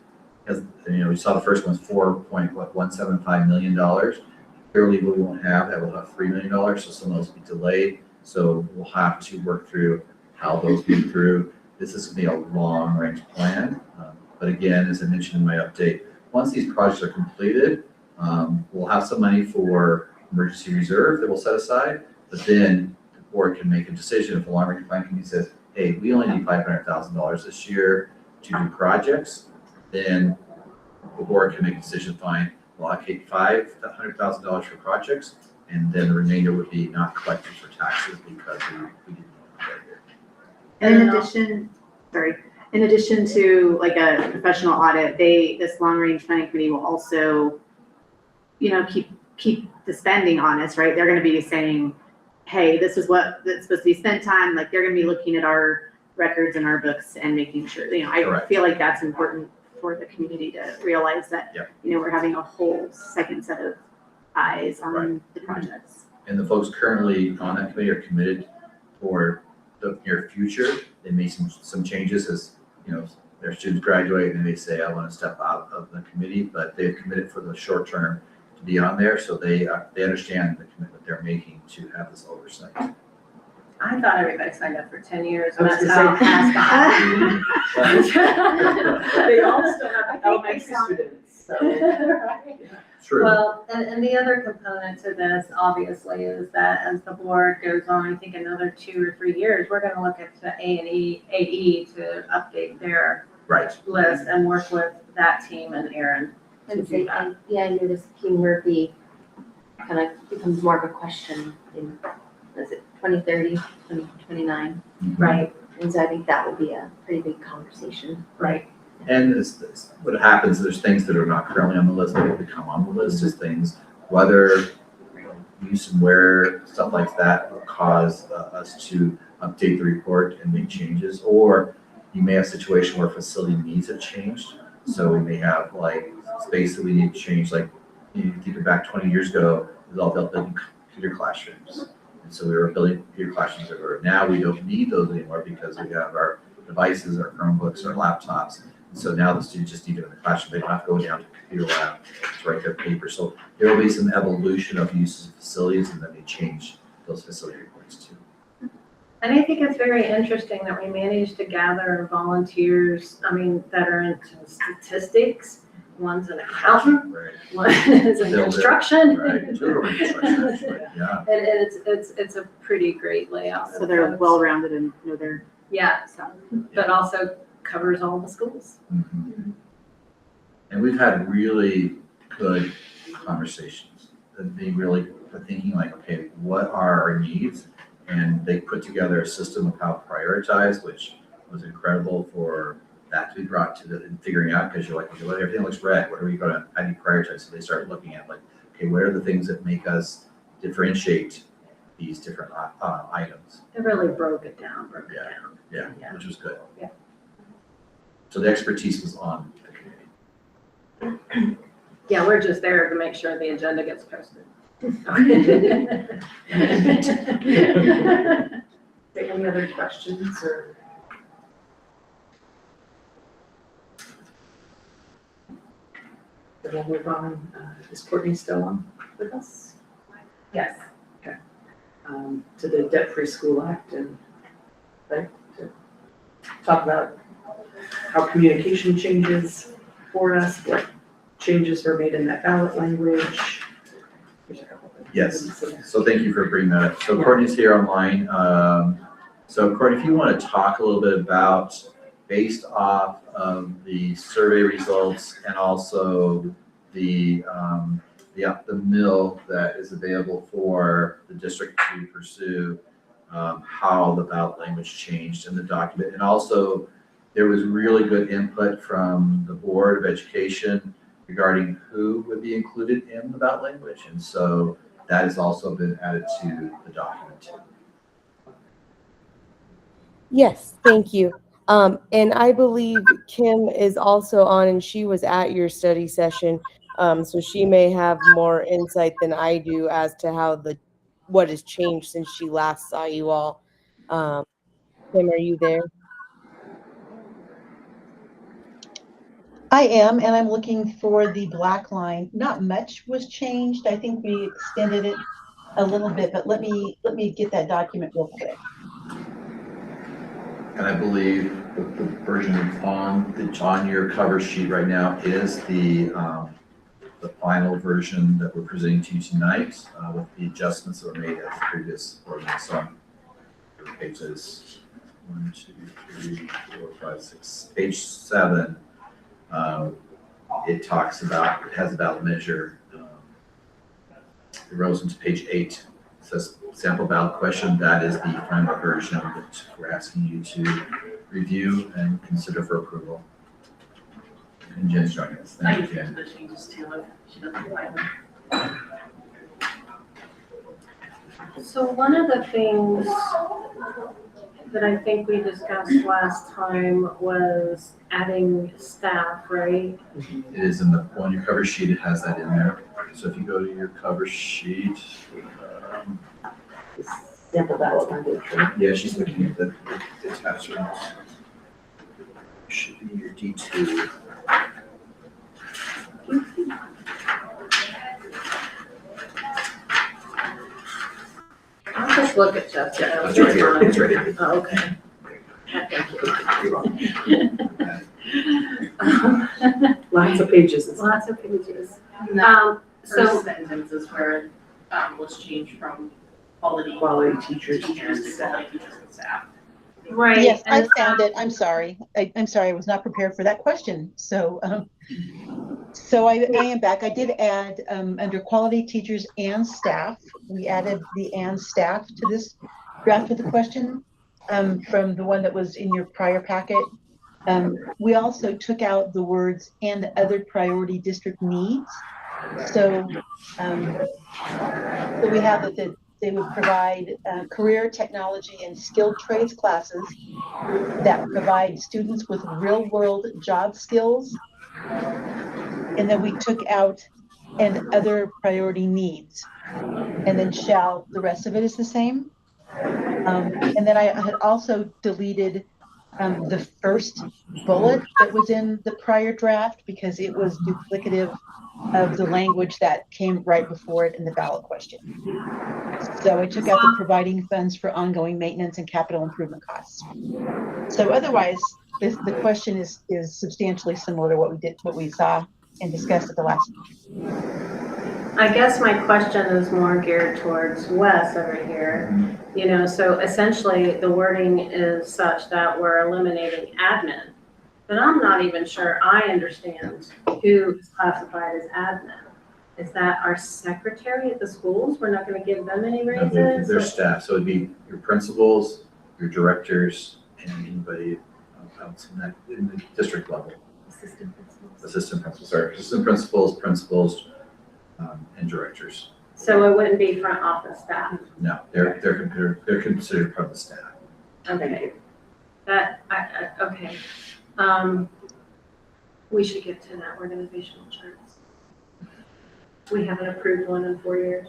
Because, we saw the first one's $4.175 million. Clearly, we won't have, that will have $3 million, so some of those will be delayed. So we'll have to work through how those move through. This is gonna be a long-range plan. But again, as I mentioned in my update, once these projects are completed, we'll have some money for emergency reserve that we'll set aside, but then the board can make a decision if the long-range plan committee says, hey, we only need $500,000 this year to do projects, then the board can make a decision, fine, we'll allocate $500,000 for projects, and then the remainder would be not collected for taxes because we didn't know it. In addition to like a professional audit, this long-range planning committee will also, keep the spending honest, right? They're gonna be saying, hey, this is what it's supposed to be spent on, like they're gonna be looking at our records and our books and making sure, I Correct. feel like that's important for the community to realize that, Yep. we're having a whole second set of eyes on Right. the projects. And the folks currently on that committee are committed for the near future. They made some changes as, their students graduate and they say, I want to step out of the committee, but they've committed for the short term to be on there. So they understand the commitment they're making to have this oversight. I thought everybody signed up for 10 years, I and was that's gonna how say- fast They all still have elementary students, so. True. Well, and the other component to this, obviously, is that as the board goes on, I think another 2 or 3 years, we're gonna look at the AE to update their Right. list and work with that team and Aaron to And do that. I noticed King Murphy kind of becomes more of a question in, is it 2030, 2029? Right, And so I think that will be a pretty big conversation. right. And what happens, there's things that are not currently on the list that will become on the list, just things, whether use and where, stuff like that will cause us to update the report and make changes. Or you may have a situation where facility needs have changed. So we may have like space that we need to change, like you think back 20 years ago, it was all about building computer classrooms. And so we were building computer classrooms everywhere. Now we don't need those anymore because we have our devices, our Chromebooks, our laptops. So now the students just need it in the classroom. They don't have to go down to the computer lab to write their paper. So there will be some evolution of uses of facilities and then they change those facility reports too. And I think it's very interesting that we managed to gather volunteers, that are into statistics. One's an accountant, Right. one is in Builder, construction. Right. Two are in construction, actually, yeah. And it's a pretty great layout. So they're well-rounded and know their Yeah, so, but also covers all the schools. Mhm. And we've had really good conversations. They really are thinking like, okay, what are our needs? And they put together a system of how to prioritize, which was incredible for that to be brought to and figuring out, because you're like, okay, well, everything looks red. What are we gonna, how do you prioritize? So they start looking at like, okay, what are the things that make us differentiate these different items? It really broke it down. Yeah, Yeah. which was good. Yeah. So the expertise was on the committee. Yeah, we're just there to make sure the agenda gets posted. Any other questions or? Then we'll move on. Is Courtney still on with us? Yes. To the Debt-Free School Act and, right, to talk about how communication changes for us, what changes were made in that ballot language. There's a couple of Yes. things. So thank you for bringing that up. So Courtney's here online. So Courtney, if you want to talk a little bit about, based off of the survey results and also the mill that is available for the district to pursue, how the ballot language changed in the document. And also, there was really good input from the Board of Education regarding who would be included in the ballot language. And so that has also been added to the document too. Yes, thank you. And I believe Kim is also on and she was at your study session. So she may have more insight than I do as to how what has changed since she last saw you all. Kim, are you there? I am, and I'm looking for the black line. Not much was changed. I think we extended it a little bit, but let me get that document real quick. And I believe the version on your cover sheet right now is the final version that we're presenting to you tonight, with the adjustments that were made as the previous ordinance on pages 1, 2, 3, 4, 5, 6, page 7. It has a ballot measure. It rolls into page 8. It says sample ballot question. That is the final version that we're asking you to review and consider for approval. And Jen's joining us. Thank you, Jen. The changes too, if she doesn't like them. So one of the things that I think we discussed last time was adding staff, right? It is on your cover sheet. It has that in there. So if you go to your cover sheet, Sample ballot language, right? yeah, she's looking at the attachment. Should be your D2. I'll just look at Jessica. It's right here. It's right here. Oh, okay. You're welcome. Lots of pages. Lots of pages. And that So first sentence is where was changed from quality Teachers teachers and to staff. quality teachers and staff. right. Yes, I and, found it. I'm sorry. I'm sorry. I was not prepared for that question. So, I am back. I did add, under quality teachers and staff, we added the and staff to this draft of the question, from the one that was in your prior packet. We also took out the words and other priority district needs. So, we have that they would provide career, technology, and skilled trades classes that provide students with real-world job skills. And then we took out and other priority needs. And then shall, the rest of it is the same. And then I had also deleted the first bullet that was in the prior draft because it was duplicative of the language that came right before it in the ballot question. So I took out the providing funds for ongoing maintenance and capital improvement costs. So otherwise, the question is substantially similar to what we saw and discussed at the last meeting. I guess my question is more geared towards Wes over here. You know, so essentially the wording is such that we're eliminating admin, but I'm not even sure I understand who is classified as admin. Is that our secretary at the schools? We're not gonna give them any No, they're raises? staff, so it'd be your principals, your directors, and anybody else in the district level. Assistant principals, and directors. So it wouldn't be front office staff? No, they're considered part of the staff. Okay. Okay. We should get to that organizational charts. We haven't approved one in 4 years.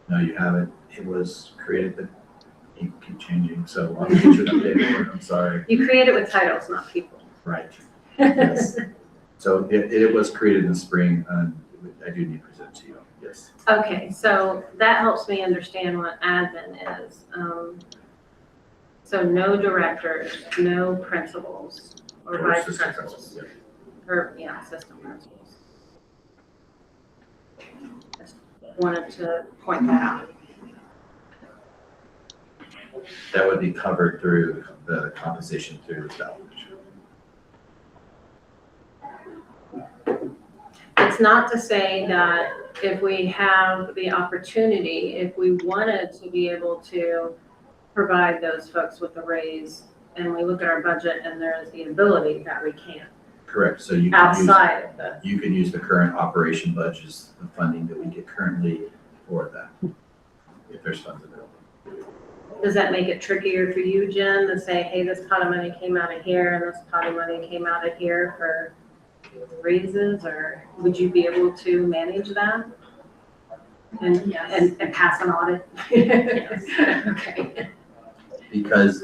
No, you haven't. It was created, but you keep changing, so I'll get you an update. I'm sorry. You create it with titles, not people. Right. Yes. So it was created in the spring, and I do need to present to you, yes. Okay, so that helps me understand what admin is. So no directors, no principals or Or vice assistant principals, principals, or, yeah, assistant principals. Just wanted to point that out. That would be covered through the compensation through the ballot. It's not to say that if we have the opportunity, if we wanted to be able to provide those folks with a raise, and we look at our budget and there is the ability that we can, Correct, so you can use, outside of the, you can use the current operation budgets, the funding that we get currently for that, if there's funds available. does that make it trickier for you, Jen, to say, hey, this pot of money came out of here and this pot of money came out of here for raises, or would you be able to manage that? And, Yes. and pass an audit? Yes. Okay. Because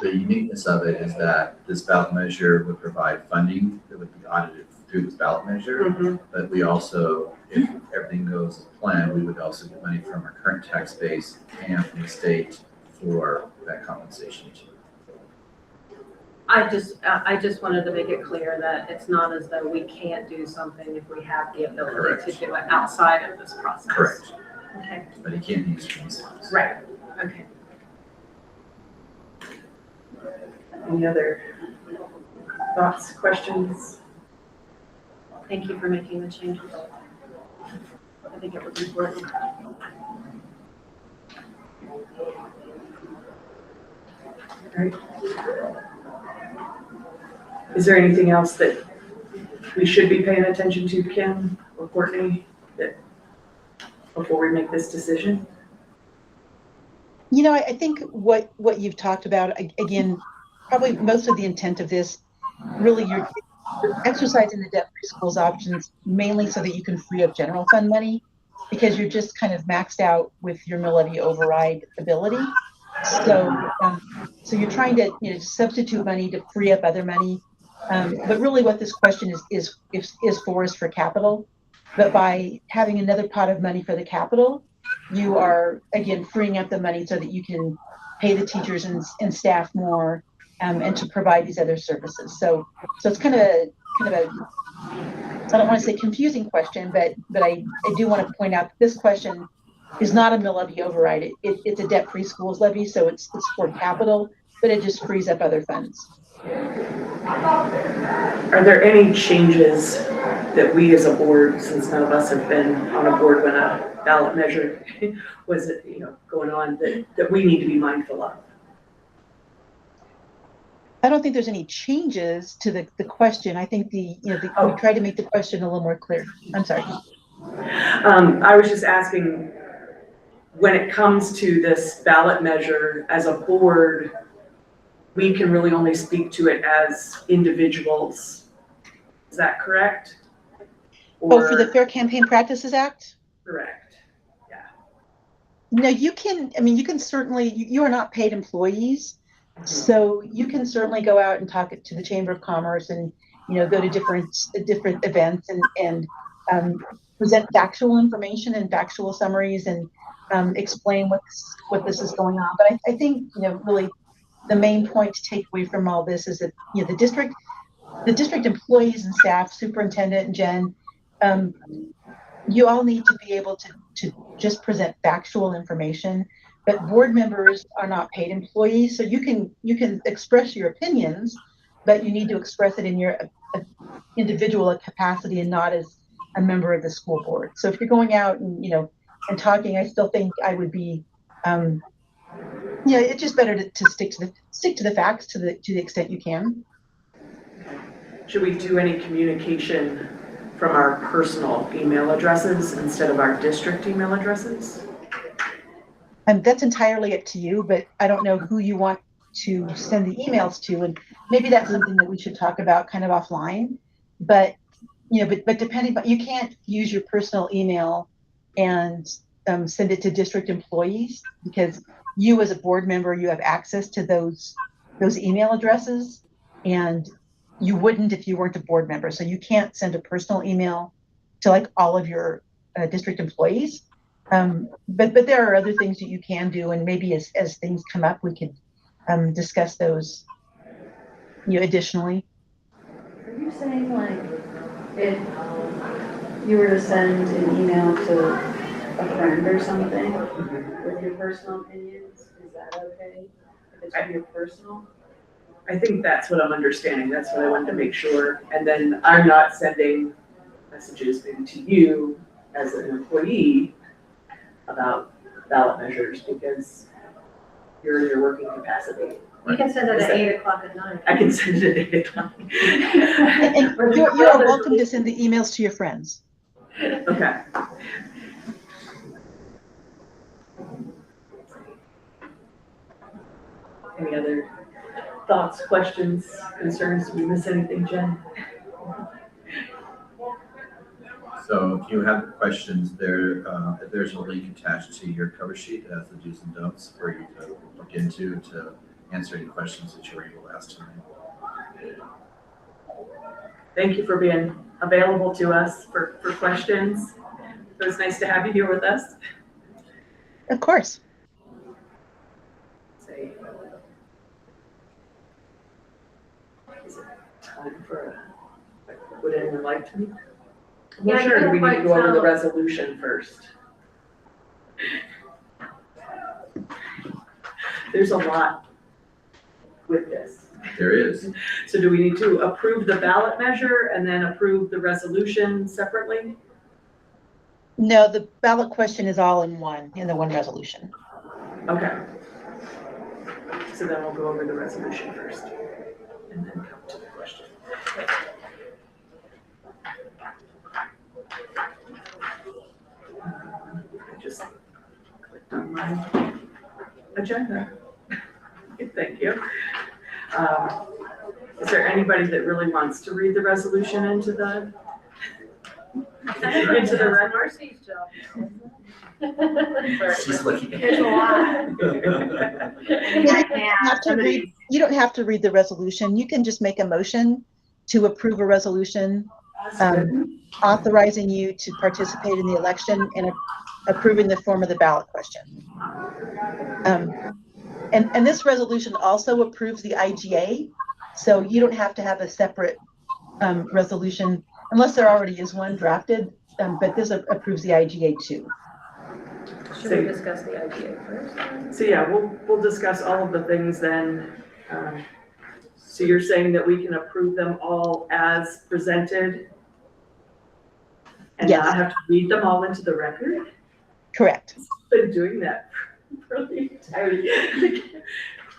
the uniqueness of it is that this ballot measure would provide funding that would be audited through this ballot measure. Mhm. But we also, if everything goes as planned, we would also get money from our current tax base and from the state for that compensation too. I just wanted to make it clear that it's not as though we can't do something if we have the ability Correct. to do it outside of this process. Correct, Okay, but it can't be used for these funds. right, okay. Any other thoughts, questions? Thank you for making the changes. I think it was important. Right. Is there anything else that we should be paying attention to, Kim or Courtney, that before we make this decision? You know, I think what you've talked about, again, probably most of the intent of this, really you're exercising the debt-free schools options mainly so that you can free up general fund money, because you're just kind of maxed out with your mill levy override ability. So you're trying to, substitute money to free up other money. But really what this question is for is for capital. But by having another pot of money for the capital, you are, again, freeing up the money so that you can pay the teachers and staff more, and to provide these other services. So it's kind of a, I don't want to say confusing question, but I do want to point out that this question is not a mill levy override. It's a debt-free schools levy, so it's for capital, but it just frees up other funds. Are there any changes that we as a board, since none of us have been on a board when a ballot measure was, going on, that we need to be mindful of? I don't think there's any changes to the question. I think we tried to make the question a little more clear. I'm sorry. I was just asking, when it comes to this ballot measure, as a board, we can really only speak to it as individuals. Is that correct? For the Fair Campaign Practices Act? Correct. No, you can certainly, you are not paid employees. So you can certainly go out and talk to the Chamber of Commerce and, go to different events and present factual information and factual summaries and explain what this is going on. But I think, really the main point to take away from all this is that, the district employees and staff, superintendent and Jen, you all need to be able to just present factual information. But board members are not paid employees, so you can express your opinions, but you need to express it in your individual capacity and not as a member of the school board. So if you're going out and and talking, I still think I would be, it's just better to stick to the facts to the extent you can. Should we do any communication from our personal email addresses instead of our district email addresses? And that's entirely up to you, but I don't know who you want to send the emails to, and maybe that's something that we should talk about kind of offline. But but depending, but you can't use your personal email and send it to district employees, because you as a board member, you have access to those email addresses, and you wouldn't if you weren't a board member. So you can't send a personal email to like all of your district employees. But there are other things that you can do, and maybe as things come up, we could discuss those additionally. Are you saying like if you were to send an email to a friend or something with your personal opinions, is that okay? If it's your personal? I think that's what I'm understanding. That's what I wanted to make sure. And then I'm not sending messages maybe to you as an employee about ballot measures because you're in your working capacity. You can send it at 8 o'clock at night. I can send it at 8 o'clock. And you are welcome to send the emails to your friends. Okay. Any other thoughts, questions, concerns? Did we miss anything, Jen? So if you have questions, there's a link attached to your cover sheet that has the do's and don'ts for you to look into to answer any questions that you were able to ask tonight. Thank you for being available to us for questions. It was nice to have you here with us. Of course. Say, is it time for would anyone like to? Yeah, I Sure, do we need to can't go over the quite tell. resolution first? There's a lot with this. There is. So do we need to approve the ballot measure and then approve the resolution separately? No, the ballot question is all in the one resolution. Okay. So then we'll go over the resolution first and then come to the question. I just clicked on my agenda. Thank you. Is there anybody that really wants to read the resolution into the record? Marcy's job. She's looking at There's a lot. You don't have to read the resolution. You can just make a motion to approve a resolution authorizing you to participate in the election and approving the form of the ballot question. And this resolution also approves the IGA, so you don't have to have a separate resolution unless there already is one drafted, but this approves the IGA too. Should we discuss the IGA first? So yeah, we'll discuss all of the things then. So you're saying that we can approve them all as presented? And Yes. not have to read them all into the record? Correct. Been doing that for really entirely.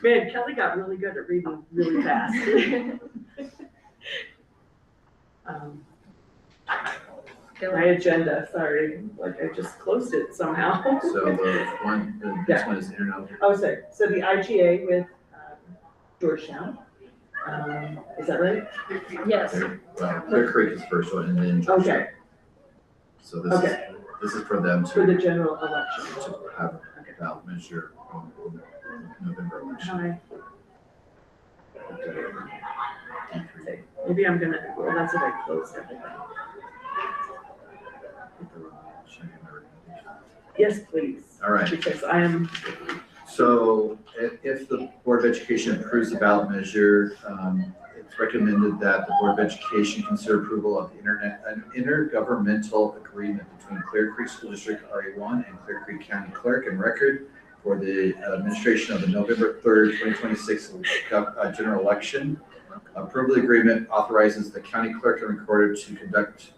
Man, Kelly got really good at reading really fast. My agenda, sorry, like I just closed it somehow. So this one is internet. Oh, sorry, so the IGA with Georgetown, is that right? Yes. Well, Clear Creek is the first one, and then Georgetown. Okay, So this Okay. is for them for the to general election. have a ballot measure on November election. Hi. Maybe I'm gonna, well, that's what I closed everything. Yes, please. All right. Because I am, So if the Board of Education approves the ballot measure, it's recommended that the Board of Education consider approval of an intergovernmental agreement between Clear Creek School District RA1 and Clear Creek County Clerk and Record for the administration of the November 3rd, 2026 general election. Approval agreement authorizes the county clerk and recorder to conduct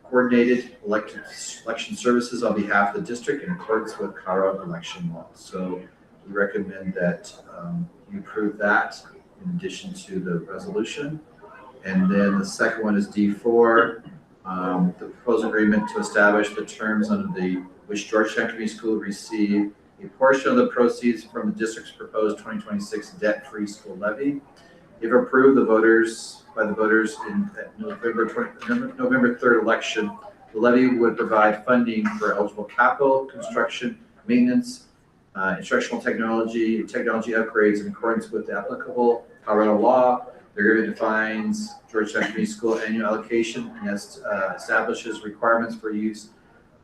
coordinated election services on behalf of the district in accordance with Colorado election law. So we recommend that you approve that in addition to the resolution. And then the second one is D4, the proposed agreement to establish the terms under which Georgetown Community School will receive a portion of the proceeds from the district's proposed 2026 debt-free school levy. If approved, by the voters in November 3rd election, the levy would provide funding for eligible capital, construction, maintenance, instructional technology upgrades in accordance with the applicable Colorado law. The agreement defines Georgetown Community School annual allocation and establishes requirements for use,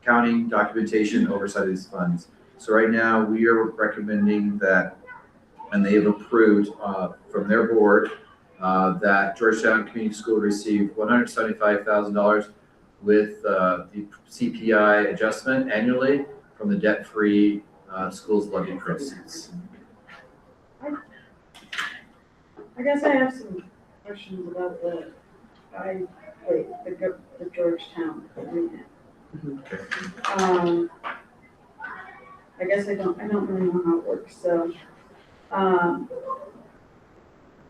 accounting, documentation, and oversight of these funds. So right now, we are recommending that, and they have approved from their board, that Georgetown Community School receive $175,000 with the CPI adjustment annually from the debt-free schools levy proceeds. I guess I have some questions about the Georgetown agreement. Okay. I guess I don't really know how it works, so,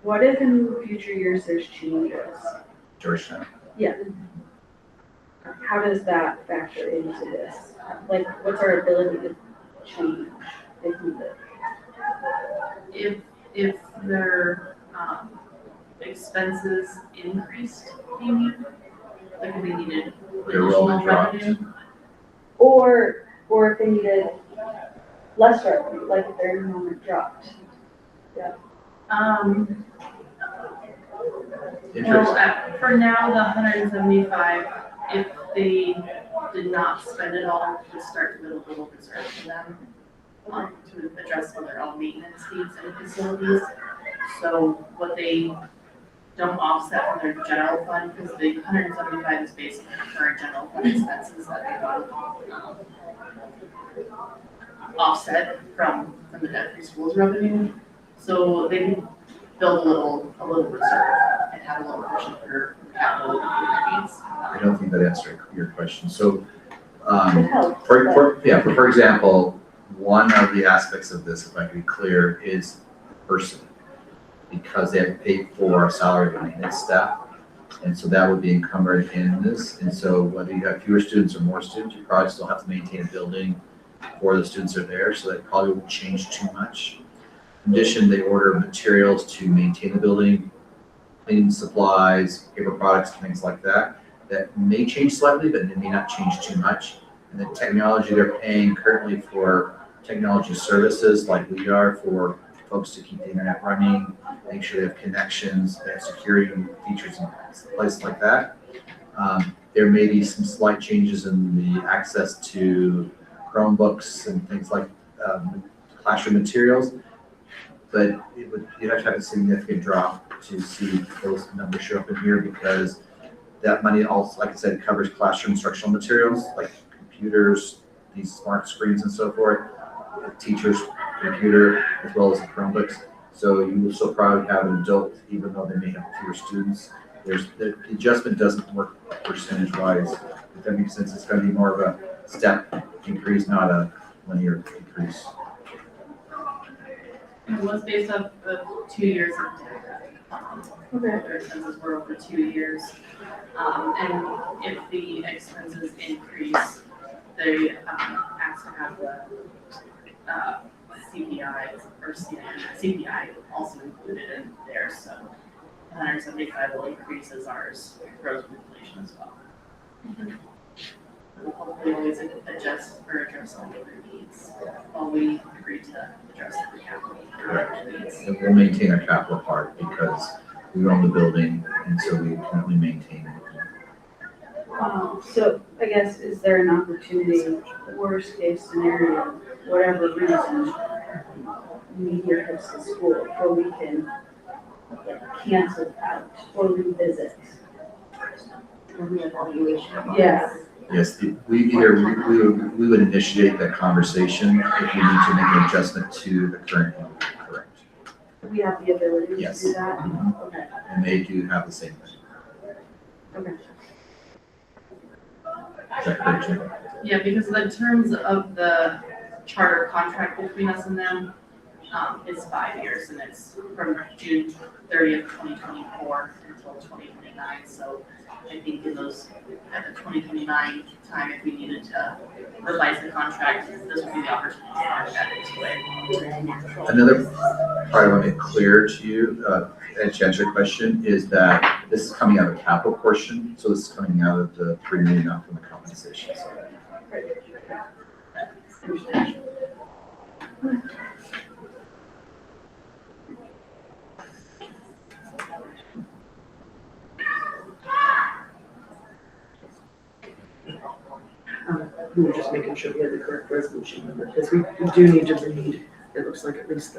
what if in future years there's changes? Georgetown. Yeah. How does that factor into this? Like, what's our ability to change if needed? If their expenses increased, you mean? Like if we needed Their rolling additional dropped. revenue? Or if they needed less revenue, like if their enrollment dropped. Interest? For now, the 175, if they did not spend it all, would start to build a little reserve for them, to address some of their own maintenance needs in the facilities. So what they don't offset from their general fund, because the 175 is basically current general fund expenses that they don't offset from the debt-free schools revenue. So they can build a little reserve and have a little cushion for capital needs. I don't think that answered your question. So, It helps, for example, one of the aspects of this, if I can be clear, is person. Because they have to pay for salary of maintenance staff. And so that would be encumbered in this. And so whether you have fewer students or more students, you probably still have to maintain a building for the students that are there. So that probably won't change too much. In addition, they order materials to maintain the building, cleaning supplies, paper products, things like that. That may change slightly, but it may not change too much. And the technology they're paying currently for technology services like we are for folks to keep the internet running, make sure they have connections, they have security features and places like that. There may be some slight changes in the access to Chromebooks and things like classroom materials, but you'd have to have a significant drop to see those numbers show up in here, because that money also, like I said, covers classroom instructional materials like computers, these smart screens and so forth, teachers' computer, as well as the Chromebooks. So you will still probably have an adult, even though they may have fewer students. The adjustment doesn't work percentage-wise. If that makes sense, it's going to be more of a step increase, not a linear increase. It was based off of 2 years of data. Their expenses were over 2 years. And if the expenses increase, they ask to have the CPI or CPI also included in there. So 175 will increase as ours grows with inflation as well. We'll hopefully always adjust or address all of their needs while we agree to address the capital needs. And we'll maintain our capital part because we own the building, and so we currently maintain it. So I guess, is there an opportunity, worst case scenario, whatever reason, New Year hits the school, where we can cancel out or revisit? Or reevaluation. Yeah. Yes, we would initiate that conversation if we need to make an adjustment to the current, correct? We have the ability to Yes. do that? Mhm. Okay, And they do have the same thing. okay. Is that correct, Jim? Yeah, because the terms of the charter contract between us and them is 5 years, and it's from June 30th, 2024 until 2029. So I think at the 2029 time, if we needed to revise the contract, this would be the opportunity to add that into it. Another part I want to make clear to you, and to answer your question, is that this is coming out of the capital portion, so this is coming out of the premium, not from the compensation side. We were just making sure we had the correct resolution number, because we do need to read, it looks like at least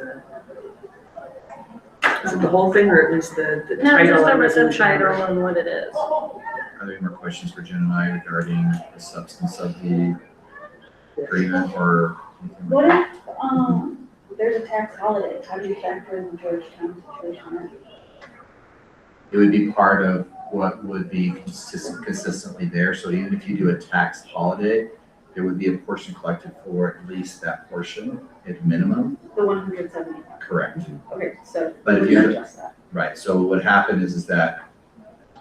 is it the whole thing, or at least the No, title just and over the resolution title number? and what it is. Are there any more questions for Jen and I regarding the substance of the agreement or anything What like if, there's a tax holiday, how do you factor in the Georgetown situation? that? It would be part of what would be consistently there. So even if you do a tax holiday, there would be a portion collected for at least that portion at minimum. The 175, Correct. okay, so But we if would you- adjust that. Right, so what happened is that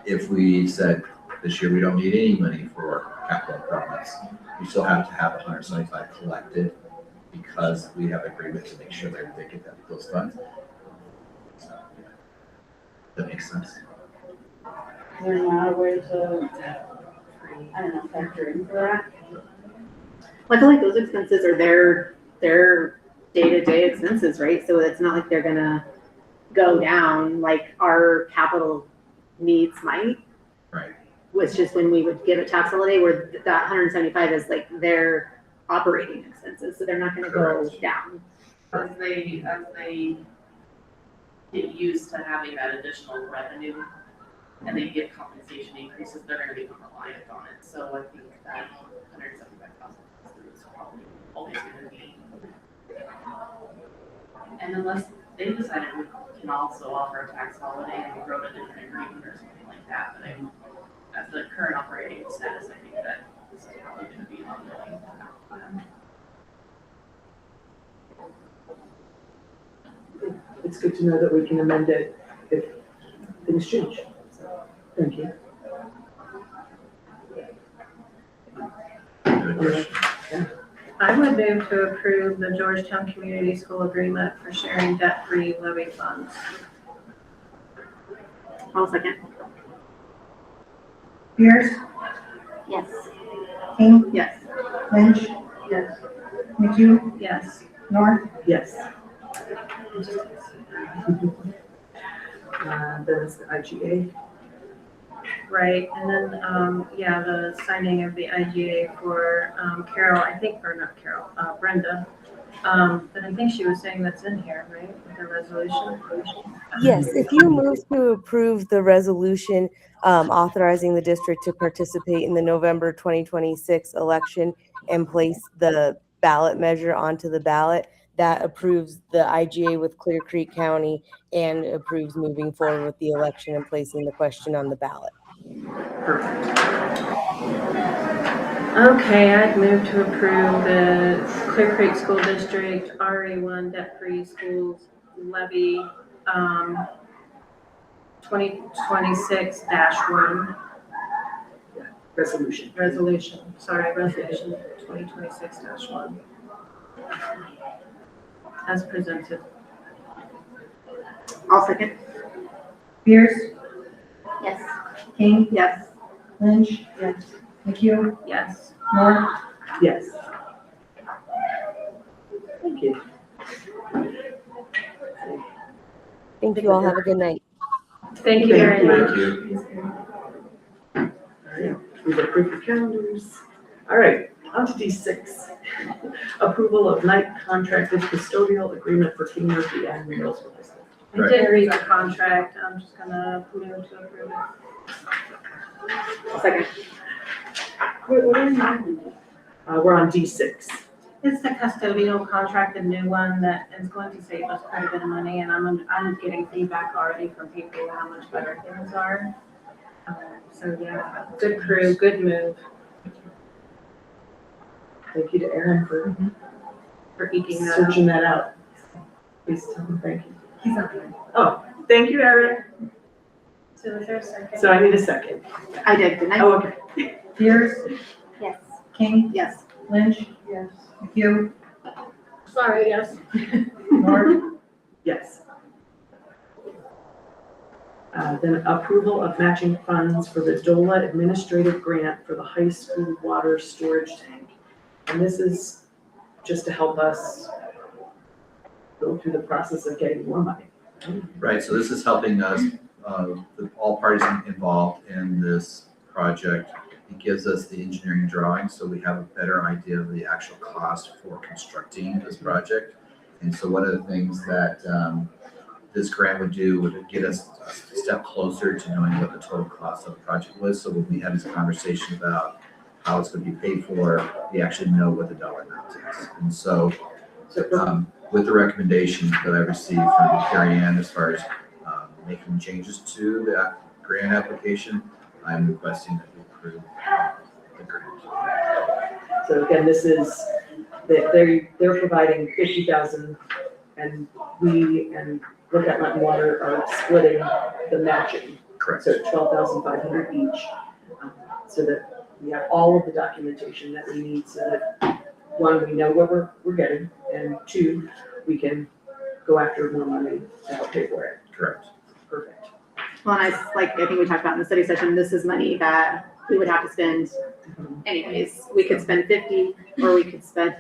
if we said this year we don't need any money for capital improvements, we still have to have 175 collected because we have agreement to make sure that they get those funds. So, yeah. That makes sense. Is there not a way to, I don't know, factor in for that? Well, I feel like those expenses are their day-to-day expenses, right? So it's not like they're gonna go down, like our capital needs might. Right. Was just when we would give a tax holiday where that 175 is like their operating expenses, so they're not gonna go Correct. down. As they get used to having that additional revenue and they get compensation increases, they're gonna become reliant on it. So I think that 175,000 is probably always gonna be. And unless they decided we can also offer a tax holiday and we wrote a different agreement or something like that, but at the current operating status, I think that this is probably gonna be ongoing. It's good to know that we can amend it if things change. So, thank you. Good question. I would move to approve the Georgetown Community School Agreement for sharing debt-free levy funds. I'll second. Pierce, Yes. King, Yes. Lynch, Yes. McHugh, Yes. North, Yes. Then it's the IGA. Right, and then, the signing of the IGA for Carol, I think, or not Carol, Brenda. But I think she was saying that's in here, right, with the resolution? Yes, if you move to approve the resolution authorizing the district to participate in the November 2026 election and place the ballot measure onto the ballot, that approves the IGA with Clear Creek County and approves moving forward with the election and placing the question on the ballot. Okay, I'd move to approve the Clear Creek School District RA1 debt-free schools levy 2026-1 Resolution. resolution 2026-1 as presented. I'll second. Pierce, Yes. King, Yes. Lynch, Yes. McHugh, Yes. North. Yes. Thank you. Thank you all. Have a good night. Thank you very much. Thank you. All right, we've approved the calendars. All right, on to D6. Approval of night contracted custodial agreement for King Murphy and Middlesbrough High School. I did read the contract, I'm just gonna move to approve it. I'll second. What are we on? We're on D6. It's the custodial contract, the new one that is going to save us quite a bit of money, and I'm getting feedback already from people how much better things are. So yeah, good crew, good move Thank you to Aaron for for eking that out. searching that out. Please tell him thank you. He's not here. Oh, thank you, Aaron. So is there a second? So I need a second. I did, didn't I? Oh, okay. Pierce, Yes. King, Yes. Lynch, Yes. McHugh, Sorry, yes. North. Yes. Then approval of matching funds for the DOLA administrative grant for the high school water storage tank. And this is just to help us go through the process of getting more money. Right, so this is helping us, all parties involved in this project. It gives us the engineering drawings, so we have a better idea of the actual cost for constructing this project. And so one of the things that this grant would do would get us a step closer to knowing what the total cost of the project was. So when we have this conversation about how it's going to be paid for, we actually know what the dollar amount is. And so with the recommendations that I received from Carrie Ann as far as making changes to the grant application, I'm requesting that we approve the grant. So again, this is, they're providing 50,000 and we and Look at Mountain Water are splitting the matching. Correct. So 12,500 each, so that we have all of the documentation that we need so that, one, we know what we're getting, and two, we can go after more money to help pay for it. Correct. Perfect. Well, and I think we talked about in the study session, this is money that we would have to spend anyways. We could spend 50 or we could spend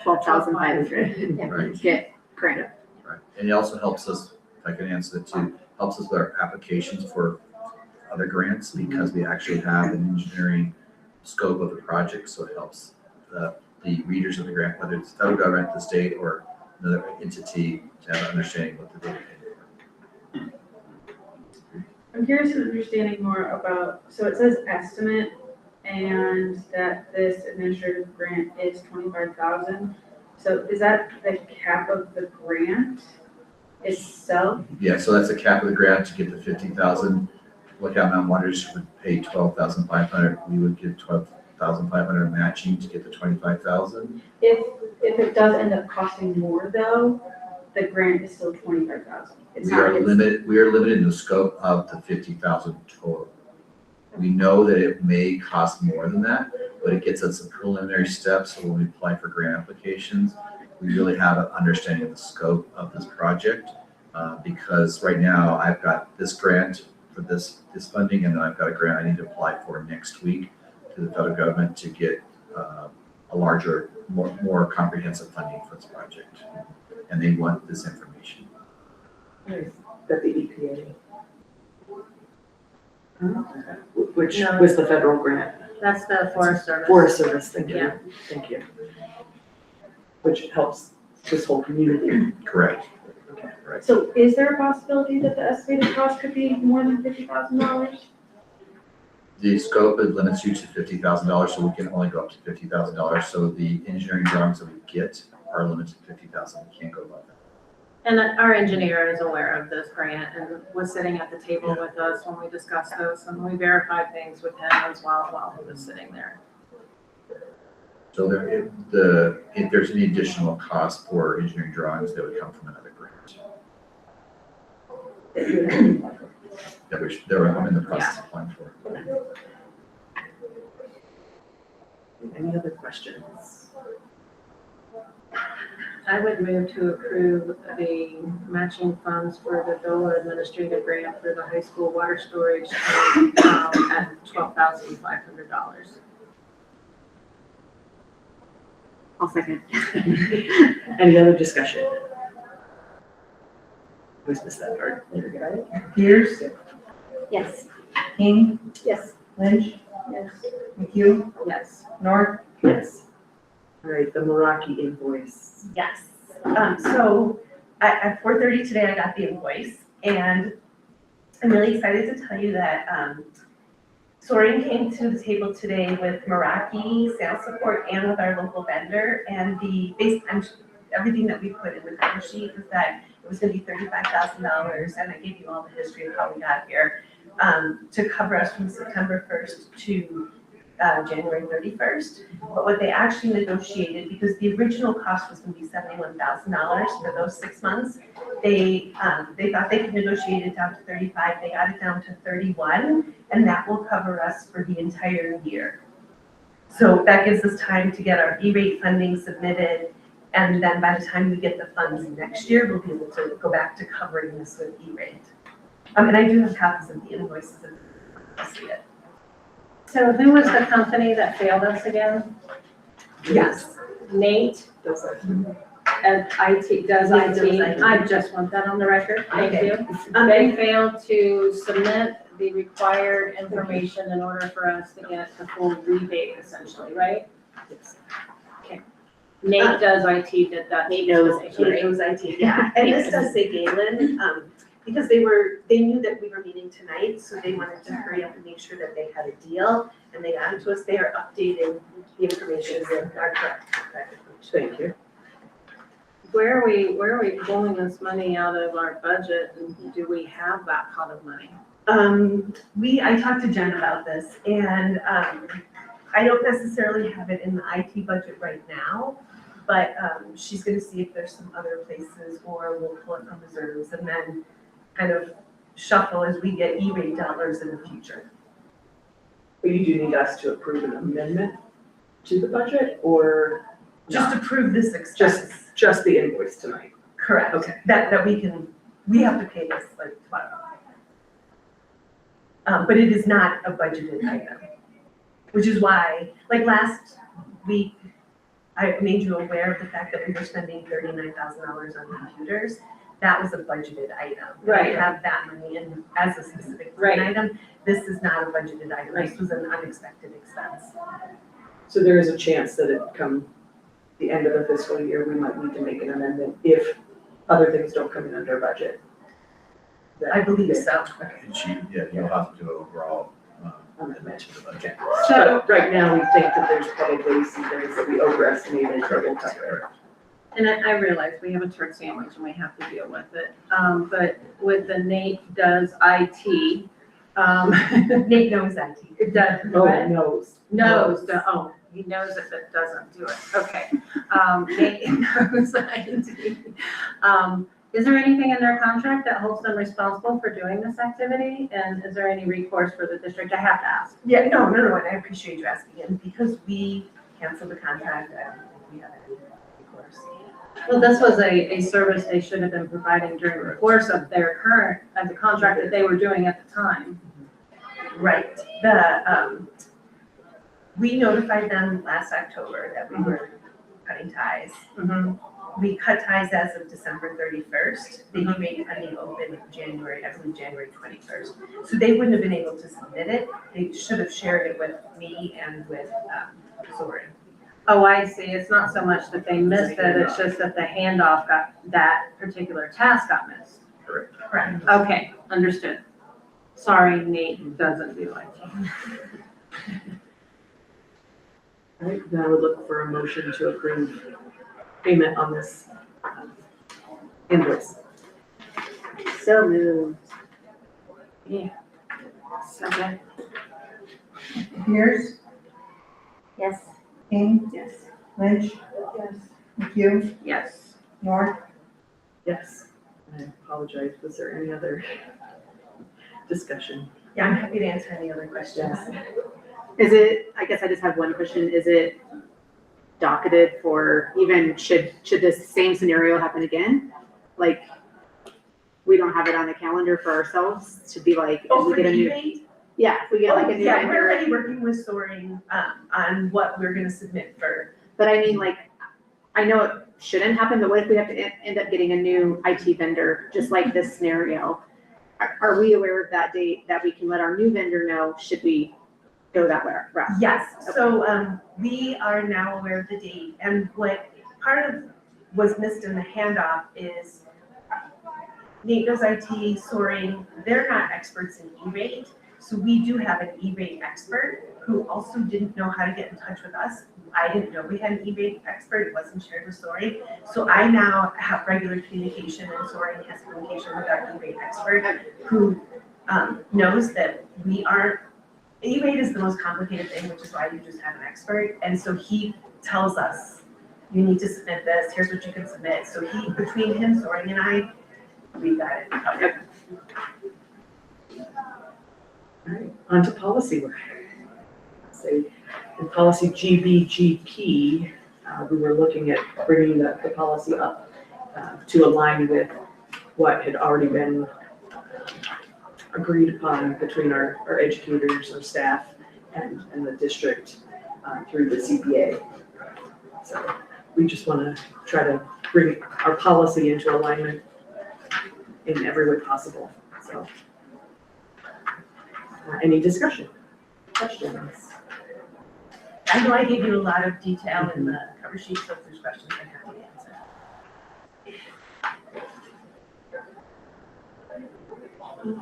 12,500 Right. and get granted. Right. And it also helps us if I can answer that too, helps us with our applications for other grants because we actually have an engineering scope of the project, so it helps the readers of the grant, whether it's federal government, the state, or another entity, to have an understanding what the data is. I'm curious in understanding more about, so it says estimate and that this administrative grant is 25,000. So is that the cap of the grant itself? Yeah, so that's the cap of the grant to get the 50,000. Lookout Mountain Waters would pay 12,500. We would give 12,500 matching to get the 25,000. If it does end up costing more though, the grant is still 25,000. It's We are not, limited in the scope of the 50,000 total. We know that it may cost more than that, but it gets us a preliminary step, so when we apply for grant applications, we really have an understanding of the scope of this project. Because right now, I've got this grant for this funding, and then I've got a grant I need to apply for next week to the federal government to get a larger, more comprehensive funding for this project. And they want this information. That the EPA. Which was the federal grant. That's the Forest Service. Forest Service, thank Yeah. you, thank you. Which helps this whole community. Correct. Okay. Right. so is there a possibility that the estimated cost could be more than $50,000? The scope, it limits you to $50,000, so we can only go up to $50,000. So the engineering drawings that we get are limited to $50,000. We can't go above that. And our engineer is aware of this grant and was sitting at the table with us when we discussed this, and we verified things with him as well while he was sitting there. So if there's any additional cost for engineering drawings, that would come from another grant. I'm in the process of applying for. Any other questions? I would move to approve the matching funds for the DOLA administrative grant for the high school water storage at $12,500. I'll second. Any other discussion? Who's missed that part? Pierce, Yes. King, Yes. Lynch, Yes. McHugh, Yes. North. Yes. All right, the Meraki invoice. Yes. So at 4:30 today, I got the invoice, and I'm really excited to tell you that Soaring came to the table today with Meraki sales support and with our local vendor, and everything that we put in the cover sheet was that it was gonna be $35,000, and I gave you all the history of how we got here, to cover us from September 1st to January 31st. But what they actually negotiated, because the original cost was gonna be $71,000 for those 6 months, they thought they could negotiate it down to 35, they got it down to 31, and that will cover us for the entire year. So that gives us time to get our E-rate funding submitted, and then by the time we get the funds next year, we'll be able to go back to covering this with E-rate. And I do have copies of the invoices if you want to see it. So who was the company that failed us again? Yes. Nate Does that? at IT, does Yeah, does IT. IT. I just want that on the record. Thank Okay. you. They failed to submit the required information in order for us to get the full rebate essentially, right? Yes. Nate does IT, did that. Nate knows information, right? It was IT, yeah, and this does say Galen, because they knew that we were meeting tonight, so they wanted to hurry up and make sure that they had a deal, and they got it to us, they are updating the information in our correct. Thank you. Where are we pulling this money out of our budget, and do we have that pot of money? I talked to Jen about this, and, I don't necessarily have it in the IT budget right now, but, she's gonna see if there's some other places, or we'll pull it from reserves, and then kind of shuffle as we get E-rate dollars in the future. But you do need us to approve an amendment to the budget, or Just approve this expense. just the invoice tonight? Correct. Okay. That we have to pay this like tomorrow. But it is not a budgeted item, which is why, like last week, I made you aware of the fact that we were spending $39,000 on computers. that was a budgeted item. Right. We have that money in as a specific Right. line item. This is not a budgeted item. This was an unexpected expense. So there is a chance that it come the end of the fiscal year, we might need to make an amendment if other things don't come in under budget. I believe so. And you'll have to do an overall amendment to the budget. So right now, we think that there's probably some things that we overestimated. Correct. And I realize we have a turd sandwich and we have to deal with it. But with the Nate does IT, Nate knows IT. it does, Oh, it knows. he knows it, but doesn't do it. Okay. Nate knows IT. Is there anything in their contract that holds them responsible for doing this activity? And is there any recourse for the district? I have to ask. Yeah, no, and I appreciate you asking. And because we canceled the contract, I don't think we have any recourse. Well, this was a service they should have been providing during the course of their current, the contract that they were doing at the time. Right, we notified them last October that we were cutting ties. We cut ties as of December 31st. They remained pending open January 21st. So they wouldn't have been able to submit it. They should have shared it with me and with Soren. Oh, I see. It's not so much that they missed it, it's just that the handoff that particular task got missed. Correct. Okay, understood. Sorry, Nate doesn't do IT. All right, then I would look for a motion to approve payment on this invoice. So moved. Second. Pierce, Yes. King, Yes. Lynch, Yes. McHugh, Yes. North. Yes. I apologize. Was there any other discussion? Yeah, I'm happy to answer any other questions. Is it, I guess I just have one question, is it docketed for even, should this same scenario happen again? Like, we don't have it on the calendar for ourselves to be like, if we get a new, yeah, if we get like a new Yeah, we're vendor. already working with Soaring on what we're gonna submit for. But I mean, like, I know it shouldn't happen, but what if we have to end up getting a new IT vendor, just like this scenario? Are we aware of that date that we can let our new vendor know, should we go that route? Yes, so we are now aware of the date, and what part of was missed in the handoff is Nate does IT, Soaring, they're not experts in E-rate, so we do have an E-rate expert who also didn't know how to get in touch with us. I didn't know we had an E-rate expert, it wasn't shared with Soaring, so I now have regular communication, and Soaring has communication with our E-rate expert who knows that we aren't. E-rate is the most complicated thing, which is why you just have an expert. And so he tells us, you need to submit this, here's what you can submit. So between him, Soaring, and I, we got it covered. All right, on to policy work. So in policy GBGP, we were looking at bringing the policy up to align with what had already been agreed upon between our educators, our staff, and the district through the CPA. So we just want to try to bring our policy into alignment in every way possible, so. Any discussion, questions? I know I gave you a lot of detail in the cover sheet, so if there's questions, I'm happy to answer.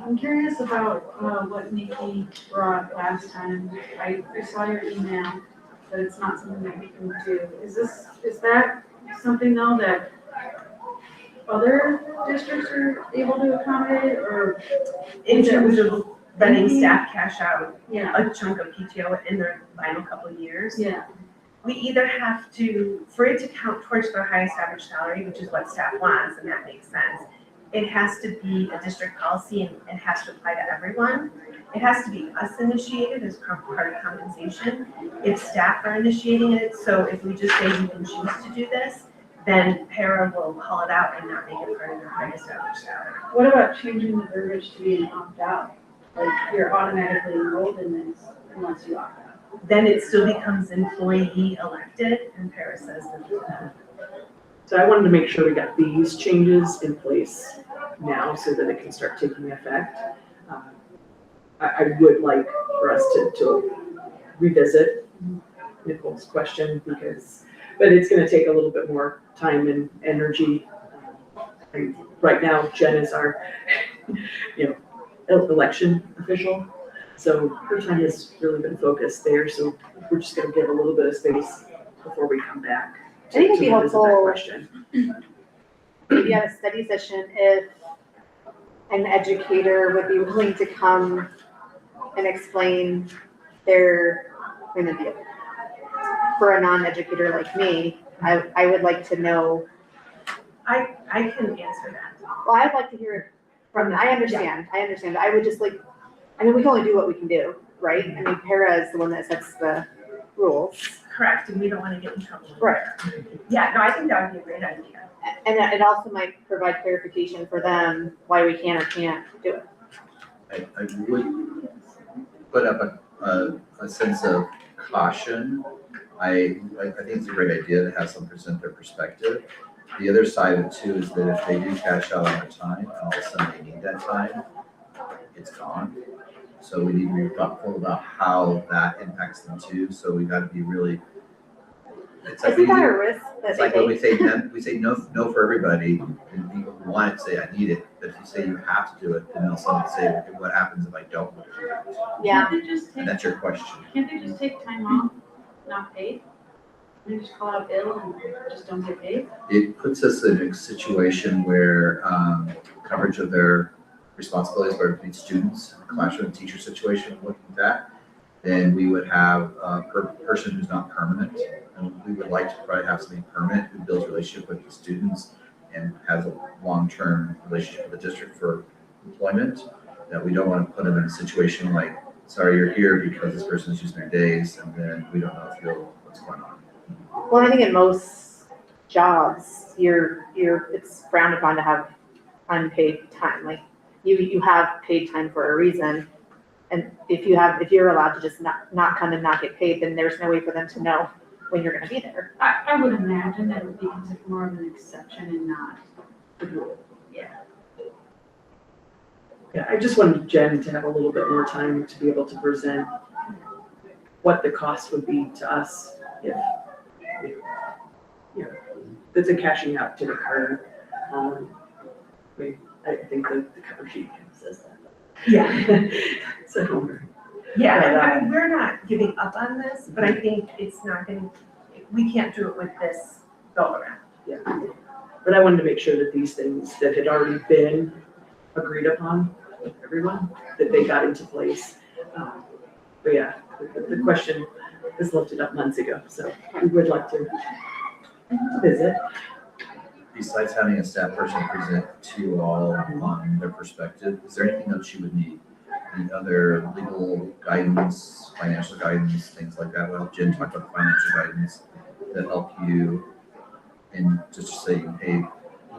I'm curious about what Nikki brought last time. I saw your email, but it's not something that we can do. Is that something though that other districts are able to accommodate, or? In terms of letting staff cash out Yeah, a chunk of PTO in their final couple of years, yeah, we either have to, for it to count towards their highest average salary, which is what staff wants, and that makes sense, it has to be a district policy and it has to apply to everyone. It has to be us initiated as part of compensation. If staff are initiating it, so if we just say you can choose to do this, then para will call it out and not make it part of their highest average salary. what about changing the verbiage to be an opt-out? Like, you're automatically enrolled in this unless you opt out. Then it still becomes employee elected, and para says that So I wanted to make sure we got these changes in place now so that it can start taking effect. I would like for us to revisit Nicole's question but it's gonna take a little bit more time and energy. And right now, Jen is our, election official. So her time has really been focused there, so we're just gonna give a little bit of space before we come back. I think it'd be to revisit that helpful, question. maybe at a study session, if an educator would be willing to come and explain their point of view. For a non-educator like me, I would like to know, I can answer that. well, I'd like to hear it from, I understand, I would just like, I mean, we can only do what we can do, right? I mean, Para is the one that sets the rules. Correct, and we don't wanna get in trouble. Right. Yeah, no, I think that would be a great idea. And it also might provide clarification for them why we can or can't do it. I would put up a sense of caution. I think it's a great idea to have someone present their perspective. The other side of it too is that if they do cash out on their time, and all of a sudden they need that time, it's gone. So we need to be thoughtful about how that impacts them too. So we gotta be really, it's like, Isn't that a risk that it's they like when take? we say no for everybody, and people want it, say I need it, but if you say you have to do it, then they'll someone say, okay, what happens if I don't? Yeah. Can't they just And take, that's your question. can't they just take time off, not paid? They just call out ill and just don't get paid? It puts us in a situation where coverage of their responsibilities, whether it be students, classroom, teacher situation, looking at that, then we would have a person who's not permanent. And we would like to probably have somebody permanent who builds relationship with the students and has a long-term relationship with the district for employment. That we don't want to put them in a situation like, sorry, you're here because this person is using their days, and then we don't know if you'll, what's going on. Well, I think in most jobs, it's frowned upon to have unpaid time, like, you have paid time for a reason. And if you're allowed to just not come and not get paid, then there's no way for them to know when you're gonna be there. I would imagine that it would be considered more of an exception and not the rule. Yeah, I just wanted Jen to have a little bit more time to be able to present what the cost would be to us if the cashing out did occur. I think the cover sheet kind of says that. Yeah. So, Yeah, I mean, we're not giving up on this, but I think it's not gonna, we can't do it with this go around. yeah. But I wanted to make sure that these things that had already been agreed upon with everyone, that they got into place. But yeah, the question was lifted up months ago, so we would like to visit. Besides having a staff person present to you all on their perspective, is there anything else you would need? Any other legal guidance, financial guidance, things like that? Well, Jen talked about financial guidance that help you in just saying, hey,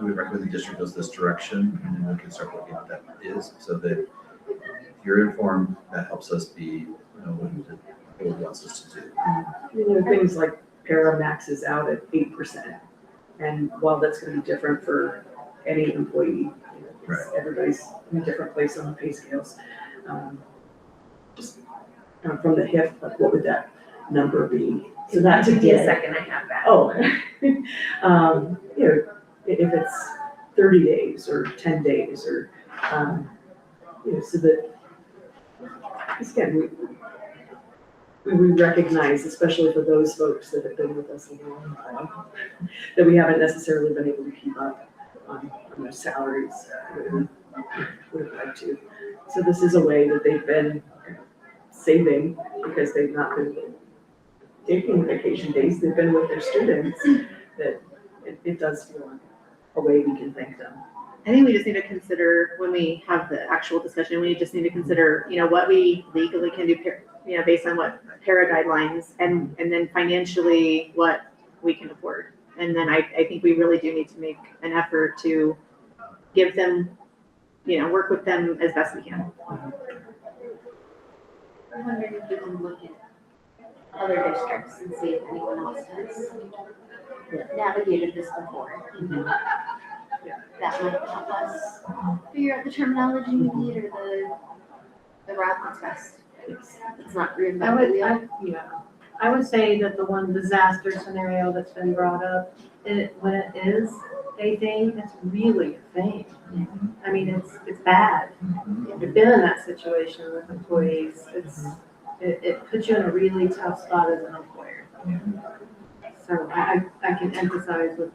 we would recommend the district goes this direction, and then we can start looking at what that is, so that if you're informed, that helps us be, what it wants us to do. Things like Para maxes out at 8%. And while that's gonna be different for any employee, Right. everybody's in a different place on the pay scales. Just from the hip, like what would that number be? So that's Give me a second, I have that. Oh, if it's 30 days or 10 days or, so that, again, we recognize, especially for those folks that have been with us a long time, that we haven't necessarily been able to keep up on their salaries that we would like to. So this is a way that they've been saving because they've not been taking vacation days, they've been with their students, that it does feel like a way we can thank them. I think we just need to consider, when we have the actual discussion, we just need to consider, what we legally can do, based on what Para guidelines, and then financially what we can afford. And then I think we really do need to make an effort to give them, work with them as best we can. I'm wondering if you can look at other districts and see if anyone else does. navigated this before. That might help us figure out the terminology we need or the route that's best. It's not reinvent the wheel. I would say that the one disaster scenario that's been brought up, when it is a thing, it's really a thing. I mean, it's bad. I've been in that situation with employees. It puts you in a really tough spot as an employer. So I can empathize with,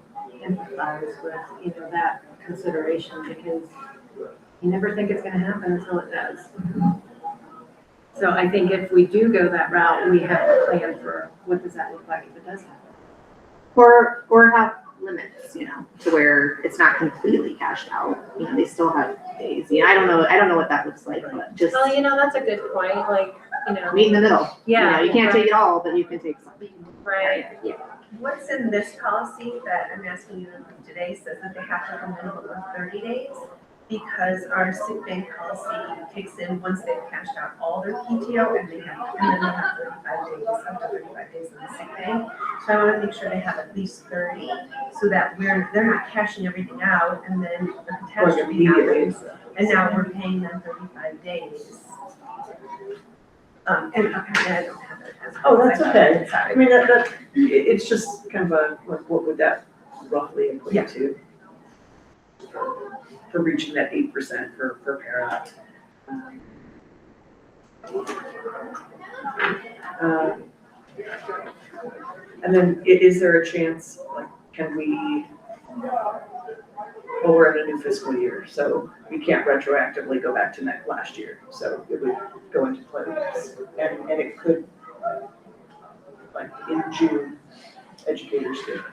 that consideration because you never think it's gonna happen until it does. So I think if we do go that route, we have to plan for what does that look like if it does happen. Or have limits, to where it's not completely cashed out. They still have days. I don't know what that looks like, but just Well, that's a good point, meet in the middle. Yeah. You can't take it all, but you can take something. Right. What's in this policy that I'm asking you to approve today says that they have to have a minimum of 30 days because our sick bank policy kicks in once they've cashed out all their PTO and then they have 35 days, up to 35 days in the sick bank. So I want to make sure they have at least 30 so that they're not cashing everything out and then the catastrophe happens. And now we're paying them 35 days. And I don't have it. Oh, that's okay. Sorry. I mean, it's just kind of like, what would that roughly equate to? For reaching that 8% for para. And then is there a chance, can we, well, we're in a new fiscal year, so we can't retroactively go back to last year. So it would go into place and it could, in June, educators could.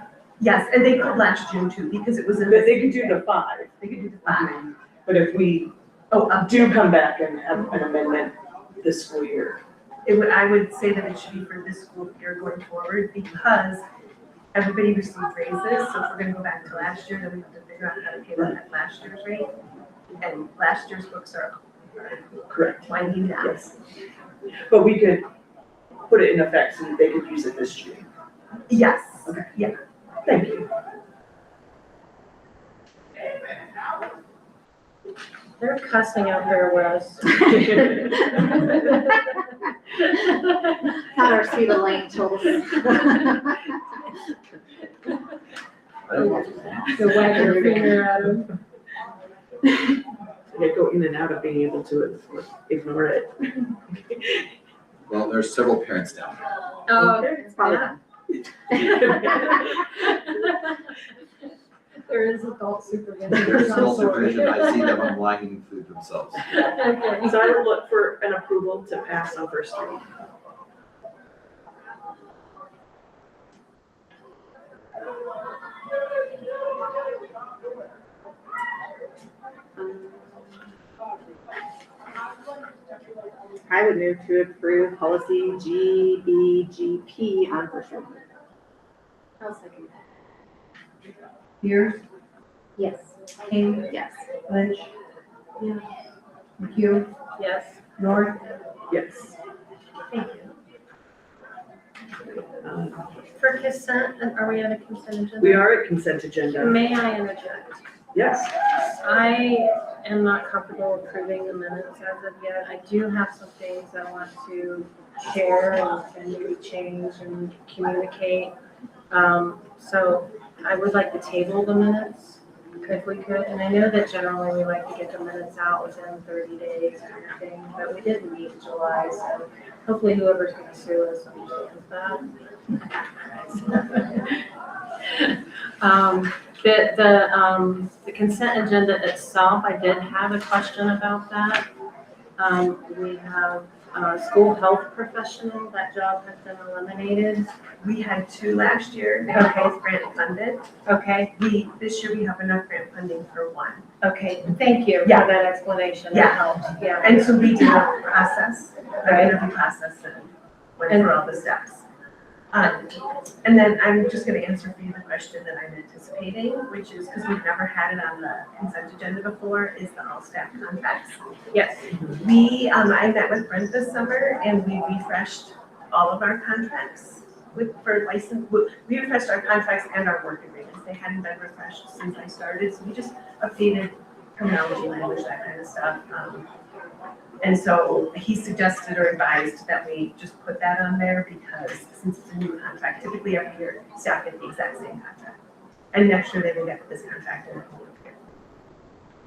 Yes, and they could last June too, because it was in. But they could do the 5. They could do the 5. But if we do come back and have an amendment this school year. I would say that it should be for this school year going forward because everybody received raises. So if we're gonna go back to last year, then we have to figure out how to pay them at last year's rate. And last year's books are Correct. winding down. Yes. But we could put it in effect so that they could use it this June. Yes. Okay. Yeah. Thank you. They're cussing out there, Wes. Had our Cedar Lane told us. The wagging your finger at him. They go in and out of being able to ignore it. Well, there's several parents down. Oh, It's probably them. there is adult supervision. There's adult supervision, I see them unwinding food themselves. Okay. So I would look for an approval to pass on first reading. I would move to approve policy GBGP on first reading. I'll second that. Pierce, Yes. King, Yes. Lynch. Yeah. McHugh, Yes. North. Yes. Thank you. For consent, are we on a consent agenda? We are at consent agenda. May I interject? Yes. I am not comfortable approving the minutes as of yet. I do have some things I want to share and maybe change and communicate. So I would like to table the minutes if we could. And I know that generally we like to get the minutes out within 30 days kind of thing, but we didn't meet in July, so hopefully whoever's gonna sue us understands that. The consent agenda itself, I did have a question about that. We have school health professional, that job has been eliminated. We had 2 last year. They were both grant funded. Okay, This year we have enough grant funding for 1. okay, thank you for Yeah. that explanation, Yeah. that helped, yeah. And so we did a process, an interview process and went through all the steps. And then I'm just gonna answer for you the question that I'm anticipating, which is, because we've never had it on the consent agenda before, is the all staff contracts. Yes, I met with Brent this summer and we refreshed all of our contracts. for license, we refreshed our contracts and our work agreements. They hadn't been refreshed since I started, so we just updated terminology, language, that kind of stuff. And so he suggested or advised that we just put that on there because since it's a new contract, typically every year staff get the exact same contract. And next year they will get this contract and it will appear.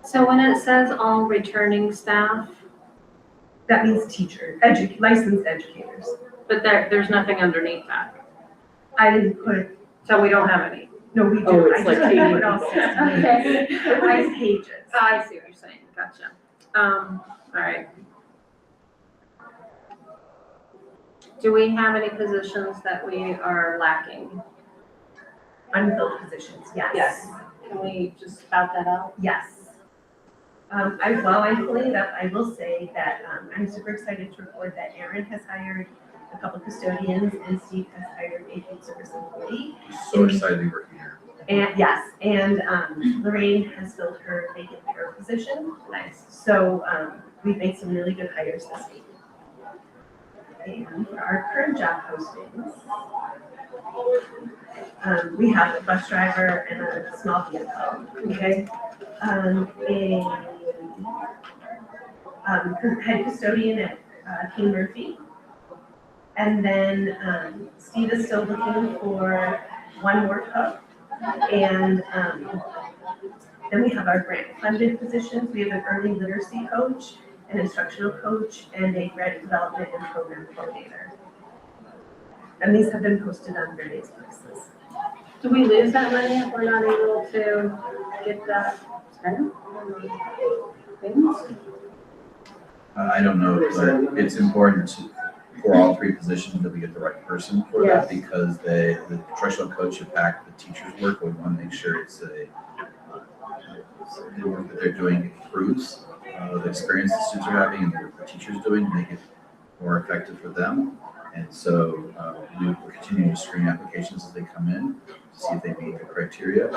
So when it says all returning staff, That means teacher, licensed educators. but there's nothing underneath that. I didn't put it, So we don't have any. no, we do. Oh, it's I like just Katie put all people. 60 Okay. Nice pages. I see what you're saying, gotcha. All right. Do we have any positions that we are lacking? Unfilled positions, yes. Can we just spout that out? Yes. While I'm pulling it up, I will say that, I'm super excited to report that Aaron has hired a couple custodians and Steve has hired a food service employee. So excited to be working here. And yes, and Lorraine has filled her vacant para position. Nice. So, we've made some really good hires this week. And for our current job postings, we have a bus driver and a small vehicle, okay? Head custodian at King Murphy. And then, Steve is still looking for one more cook. And, then we have our grant funded positions. We have an early literacy coach, an instructional coach, and a grant development and program coordinator. And these have been posted on various places. Do we lose that money if we're not able to get that spent? I don't know, but it's important for all three positions that we get the right person for that, because the instructional coach should back the teacher's work. We want to make sure it's the work that they're doing improves the experience the students are having and the work the teacher's doing to make it more effective for them. And so we will continue to screen applications as they come in to see if they meet the criteria.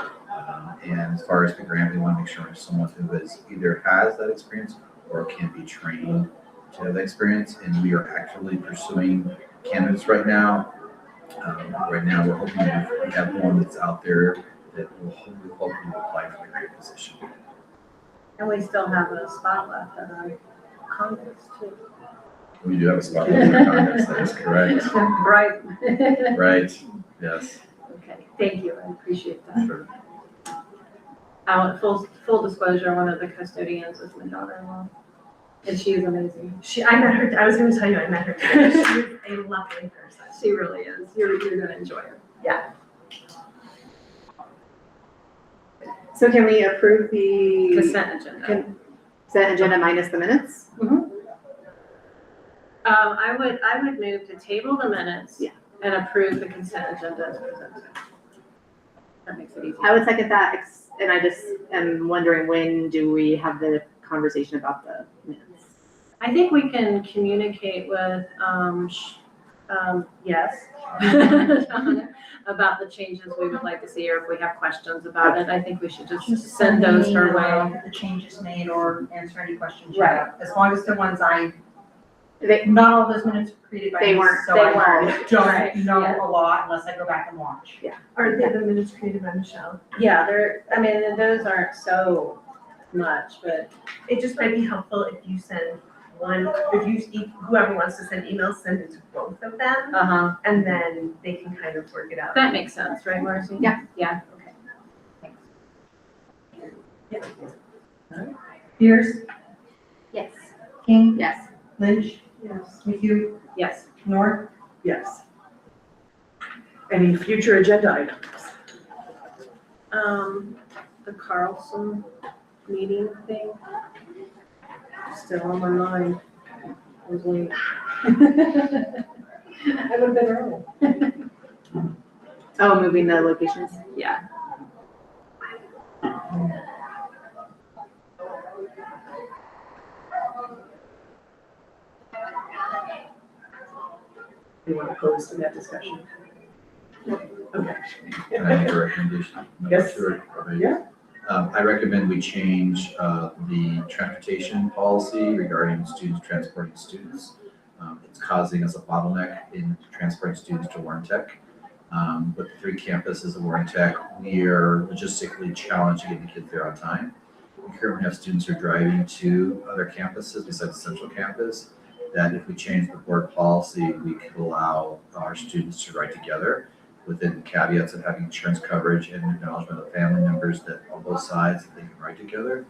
And as far as the grant, we want to make sure it's someone who either has that experience or can be trained to have that experience. And we are actively pursuing candidates right now. Right now, we're hoping that we have one that's out there that will hopefully apply for the grant position. And we still have a spot left at our Congress too. We do have a spot in our comments, that is correct. Right. Right, yes. Okay, thank you, I appreciate that. Sure. Full disclosure, one of the custodians is my daughter-in-law, and she is amazing. I met her, I was gonna tell you, I met her today. She is a lovely person. She really is. You're gonna enjoy her. Yeah. So can we approve the Consent agenda. consent agenda minus the minutes? I would move to table the minutes. Yeah. And approve the consent agenda as presented. That makes it easy. I would second that, and I just am wondering, when do we have the conversation about the minutes? I think we can communicate with, yes, about the changes we would like to see, or if we have questions about it, I think we should just send those her way. The changes made or answer any questions you Right. have, as long as the ones They, not all those minutes were created by They me, weren't- so they I weren't. don't Right. know Yeah. a lot unless I go back and watch. Are they the minutes created by Michelle? Yeah, those aren't so much, but It just might be helpful if you send one, whoever wants to send emails, send it to both of them. And then they can kind of work it out. that makes sense, right, Marcy? Yeah. Yeah, okay. Pierce, Yes. King, yes. Lynch, Yes. McHugh, Yes. North. Yes. Any future agenda items? The Carlson meeting thing, still on my mind. I was late. I would have been early. Oh, moving the locations? Yeah. Anyone opposed to that discussion? Okay. Can I make a recommendation? Yes. Sure. Yeah. I recommend we change the transportation policy regarding students transporting students It's causing us a bottleneck in transferring students to Warren Tech. With the 3 campuses of Warren Tech, we are logistically challenged to get the kids there on time. We currently have students who are driving to other campuses besides the central campus, that if we change the board policy, we could allow our students to ride together within the caveats of having insurance coverage and acknowledgement of family members that on both sides, that they can ride together.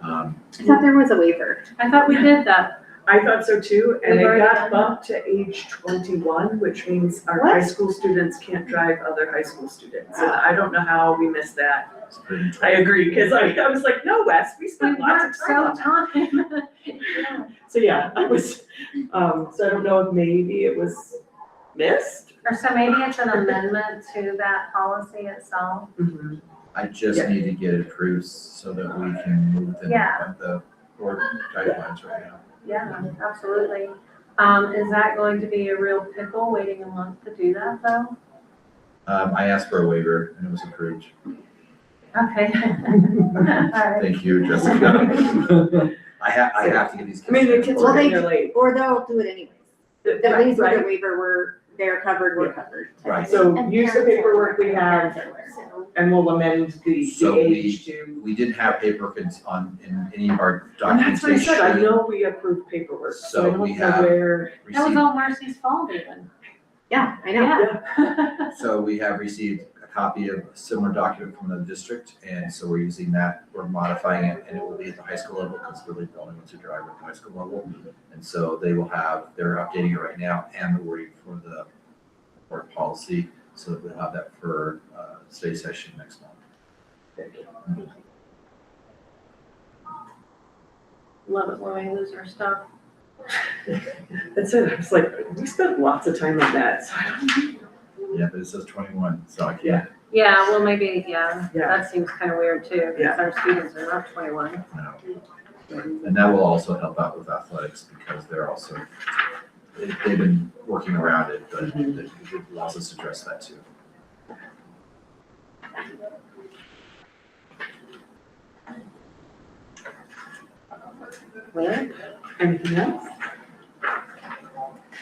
I thought there was a waiver. I thought we did that. I thought so too, and We've it already got done bumped to age 21, which means our What? high school students can't drive other high school students. And I don't know how we missed that. It's pretty I agree, because I was like, no, Wes, we We spent lots of worked time so on that. time. So yeah, I was, so I don't know if maybe it was missed. Or so maybe it's an amendment to that policy itself. Mhm. I just Yeah. need to get it approved so that we can move Yeah. the board guidelines right now. Yeah, absolutely. Is that going to be a real pickle, waiting a month to do that though? I asked for a waiver and it was approved. Okay. All right. Thank you, Jessica. I have to get these kids. I mean, the kids Well, are they- they're late. Or they'll do it anyways. At Right, least with right. a waiver, they're covered, we're covered. Right. So And use the parents are paperwork we have, So, and we'll amend the So age to. We didn't have paperwork in any of our And that's what I documentation. said, I know we approved paperwork, so I So we don't know have where. That was received, all Marcy's fault even. Yeah, I know. Yeah. so we have received a copy of a similar document from the district, and so we're using that, we're modifying it, and it will be at the high school level, because we're the only ones who drive at the high school level. And so they will have, they're updating it right now, and the wording for the board policy, so that we'll have that for study session next month. Love it when we lose our stuff. That's it, I was like, we spent lots of time on that, so I don't. Yeah, but it says 21, so I Yeah. can't, Yeah, well, maybe, yeah, Yeah. that seems kind of weird too, Yeah. because our students are not 21. know. And that will also help out with athletics, because they're also, they've been working around it, but it allows us to address that too. Well, anything else?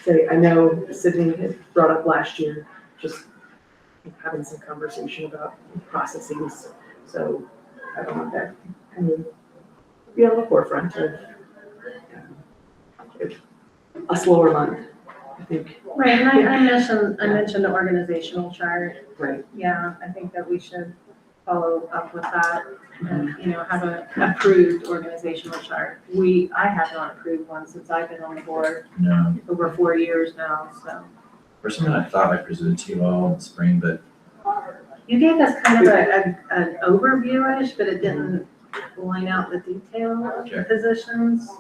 So I know Sydney had brought up last year, just having some conversation about processes, so I don't want that kind of be on the forefront of a slower month, I think. Right, and I mentioned the organizational chart. Right. Yeah, I think that we should follow up with that and, have an approved organizational chart. I have not approved one since I've been on the board, No, over 4 years now, so. for something I thought I presented to you all in the spring, but You gave us kind of an overview-ish, but it didn't line out the detail of Okay. positions.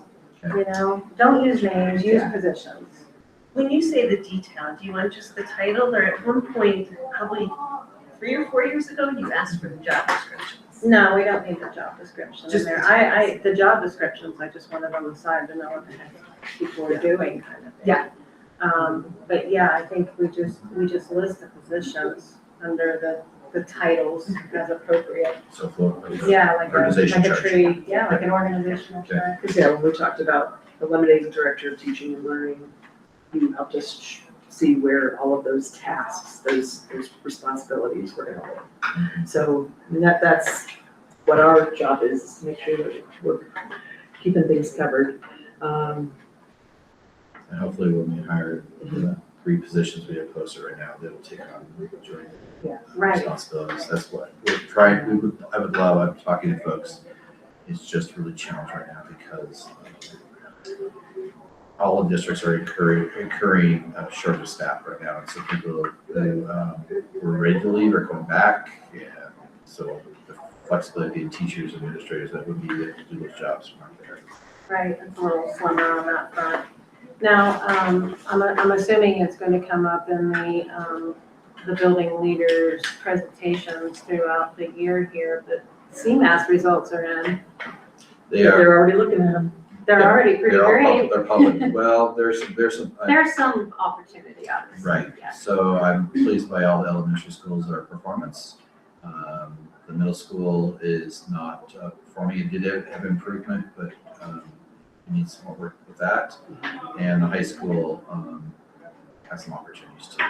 Don't use names, use Yeah. positions. When you say the detail, do you want just the title, or at one point, probably 3 or 4 years ago, you asked for the job descriptions? No, we don't need the job description in Just there. the The job descriptions, I just wanted on the side to know what the heck people are doing kind of thing. Yeah. But yeah, I think we just list the positions under the titles as appropriate. so for. Yeah, like Organization a chart. tree, yeah, like an organizational Okay. chart. Because yeah, when we talked about eliminating director of teaching and learning, you helped us see where all of those tasks, those responsibilities were going to live. So I mean, that's what our job is to make sure that we're keeping things covered. And hopefully when we hire the 3 positions we have posted right now, they'll take on the majority of Right. responsibilities. That's what we're trying, I would love, I'm talking to folks, it's just really challenged right now because all the districts are incurring shortage of staff right now. And so people who were ready to leave are coming back. And so the flexibility of teachers, administrators that would be able to do those jobs aren't there. Right, it's a little slimmer on that front. Now, I'm assuming it's going to come up in the building leaders' presentations throughout the year here, but CMAS results are in. They are. They're already looking at them. They're already pretty They're all great. They're public. Well, there's some. There's some opportunity, obviously. Right, Yeah. so I'm pleased by all the elementary schools, their performance. The middle school is not performing, it did have improvement, but needs some more work with that. And the high school, has some opportunities too.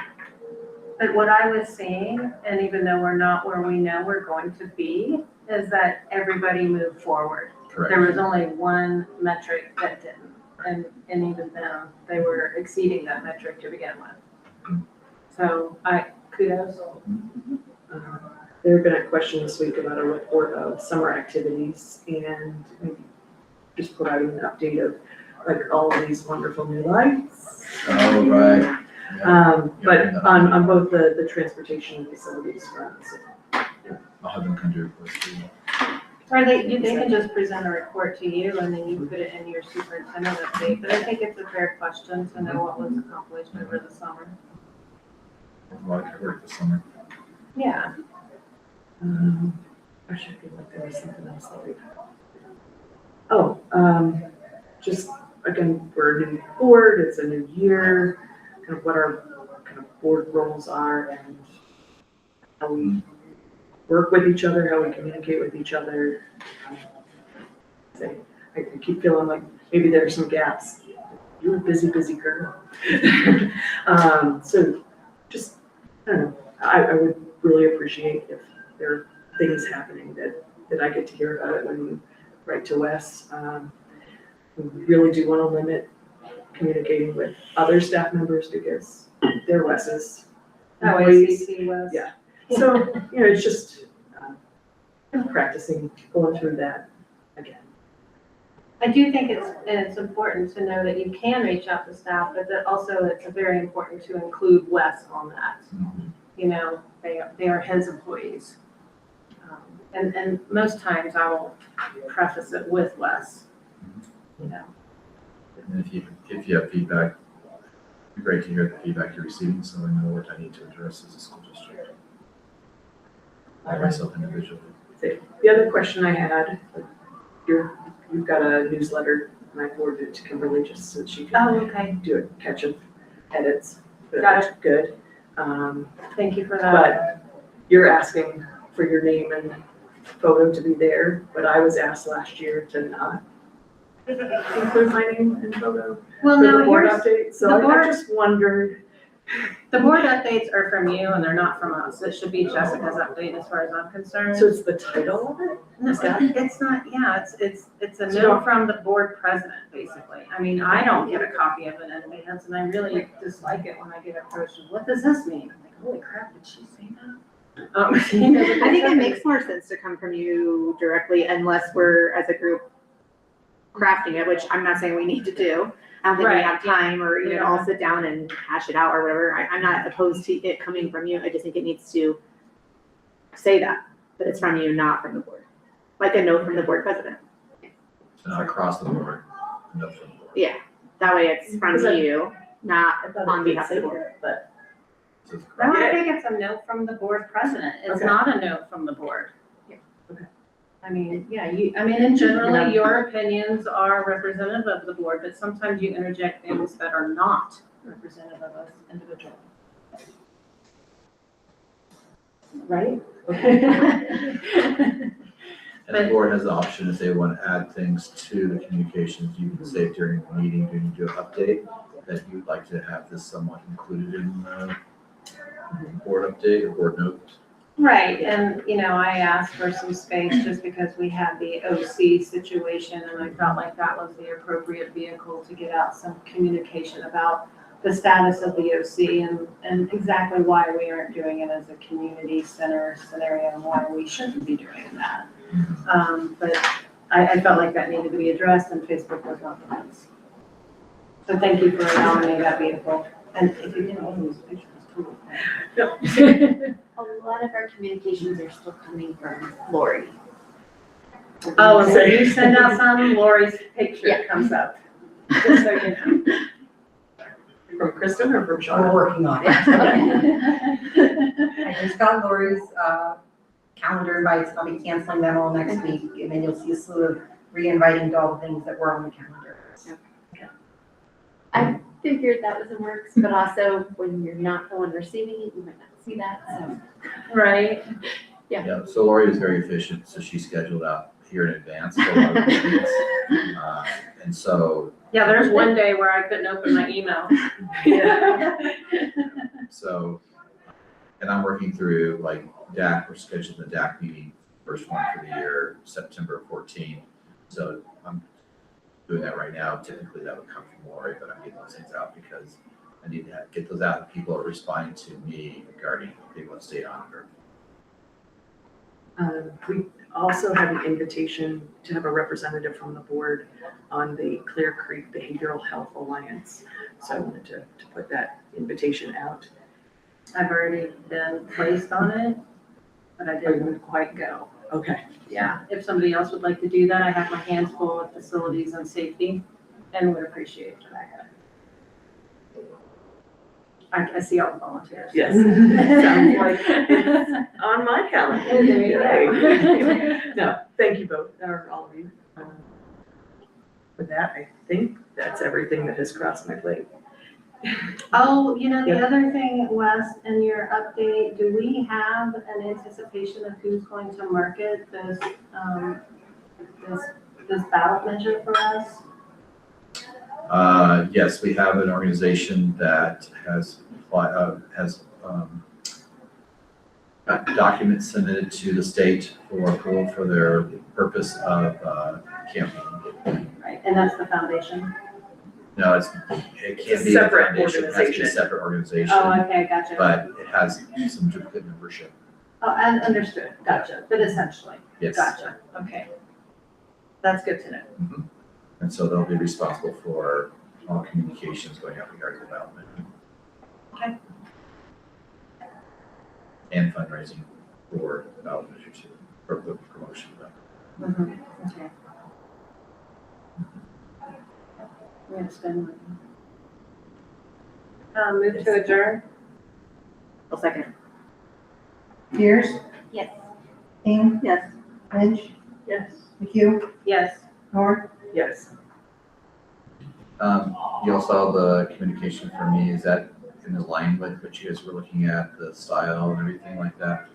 But what I was seeing, and even though we're not where we know we're going to be, is that everybody moved forward. Correct. There was only one metric that didn't, and even then, they were exceeding that metric to begin with. So kudos. There had been a question this week about a report of summer activities and maybe just providing an update of like all of these wonderful new lights. Oh, right. But on both the transportation and facilities fronts. I'll have them come to reports too. Or they can just present a report to you and then you put it in your superintendent update. But I think it's a fair question to know what was accomplished over the summer. A lot of good work this summer. Yeah. I should feel like there was something else that we. Just again, we're a new board, it's a new year, kind of what our kind of board roles are and how we work with each other, how we communicate with each other. I keep feeling like maybe there are some gaps. You're a busy girl. So just, I don't know, I would really appreciate if there are things happening that I get to hear about it when you write to Wes. We really do want to limit communicating with other staff members because they're Wes's employees. was. Yeah. So, it's just practicing going through that again. I do think it's important to know that you can reach out to staff, but that also it's very important to include Wes on that. They are his employees. And most times I will preface it with Wes. And if you have feedback, it'd be great to hear the feedback you're receiving, so I know what I need to address as a school district. I myself individually. The other question I had, you've got a newsletter, and I forwarded it to Kimberly just so she can Okay. do a catch of edits. But Got it's good. Thank you for that. But you're asking for your name and photo to be there, but I was asked last year to not include my name and photo Well, for the no, board here's, update. So the I board- just wondered. the board updates are from you and they're not from us. It should be Jessica's update as far as I'm concerned. So it's the title of it? No, Is that- it's not, it's a So- note from the board president, basically. I mean, I don't get a copy of it in advance, and I really dislike it when I get approached with, what does this mean? I'm like, holy crap, did she say that? I think it makes more sense to come from you directly unless we're, as a group, crafting it, which I'm not saying we need to do. I don't think we Right, have time or even all sit down and hash it out or whatever. I'm not opposed to it coming from you. I just think it needs to say that it's from you, not from the board. Like a note from the board president. So not across the board, no from the board. Yeah, that way it's from Because I- you, not I thought on it did behalf of say the board. that, but So it's No, I think it's a note from the board president. It's Okay. not a note from the board. Okay. I mean, and generally, your opinions are representative of the board, but sometimes you interject things that are not representative of us individually. Right? And the board has the option, if they want to add things to the communications, you can say during the meeting, during you do an update, that you'd like to have this somewhat included in the board update or board note. Right, and, I asked for some space just because we had the OC situation, and I felt like that was the appropriate vehicle to get out some communication about the status of the OC and exactly why we aren't doing it as a community center scenario and why we shouldn't be doing that. But I felt like that needed to be addressed, and Facebook was not the place. So thank you for allowing me that vehicle, and if you didn't want to use pictures, totally. A lot of our communications are still coming from Lori. Oh, and when you send out some, Lori's picture comes up. Just so you know. from Kristen or from We're Shauna? working on it. I just got Lori's calendar invites, I'll be canceling them all next week, and then you'll see a slew of re-inviting to all the things that were on the calendar. I figured that was in works, but also when you're not the one receiving it, you might not see that, so. Right. Yeah, so Lori was very efficient, so she scheduled out here in advance for a lot of meetings. And so, Yeah, there's one day where I couldn't open my email. so, and I'm working through like DAC, we're scheduling the DAC meeting, first one for the year, September 14th. So I'm doing that right now. Typically that would come from Lori, but I'm getting those things out because I need to get those out. People are responding to me regarding they want to stay on or. We also have an invitation to have a representative from the board on the Clear Creek Behavioral Health Alliance. So I wanted to put that invitation out. I've already been placed on it, but I didn't quite go. Okay. Yeah, if somebody else would like to do that, I have my hands full with facilities and safety and would appreciate that. I see all the volunteers. Yes. Sounds like it's on my calendar. There you go. No, thank you both, or all of you. With that, I think that's everything that has crossed my plate. Oh, you know, the Yeah. other thing, Wes, in your update, do we have an anticipation of who's going to market this, this ballot measure for us? Yes, we have an organization that has got documents submitted to the state for approval for their purpose of campaigning. Right, and that's the foundation? No, it It's can't a be a separate foundation, it has to be a organization. separate organization, Oh, okay, gotcha. but it has some duplicate membership. Oh, I understood, gotcha, but essentially, Yes. gotcha, okay. That's good to know. And so they'll be responsible for all communications going out regarding development. Okay. And fundraising for the ballot measure too, for the promotion of that. Okay. We have to spend money. Move to adjourn? I'll second. Pierce, Yes. King, Yes. Lynch, Yes. McHugh, Yes. North. Yes. You all saw the communication from me, is that in line with what you guys were looking at, the style and everything like that?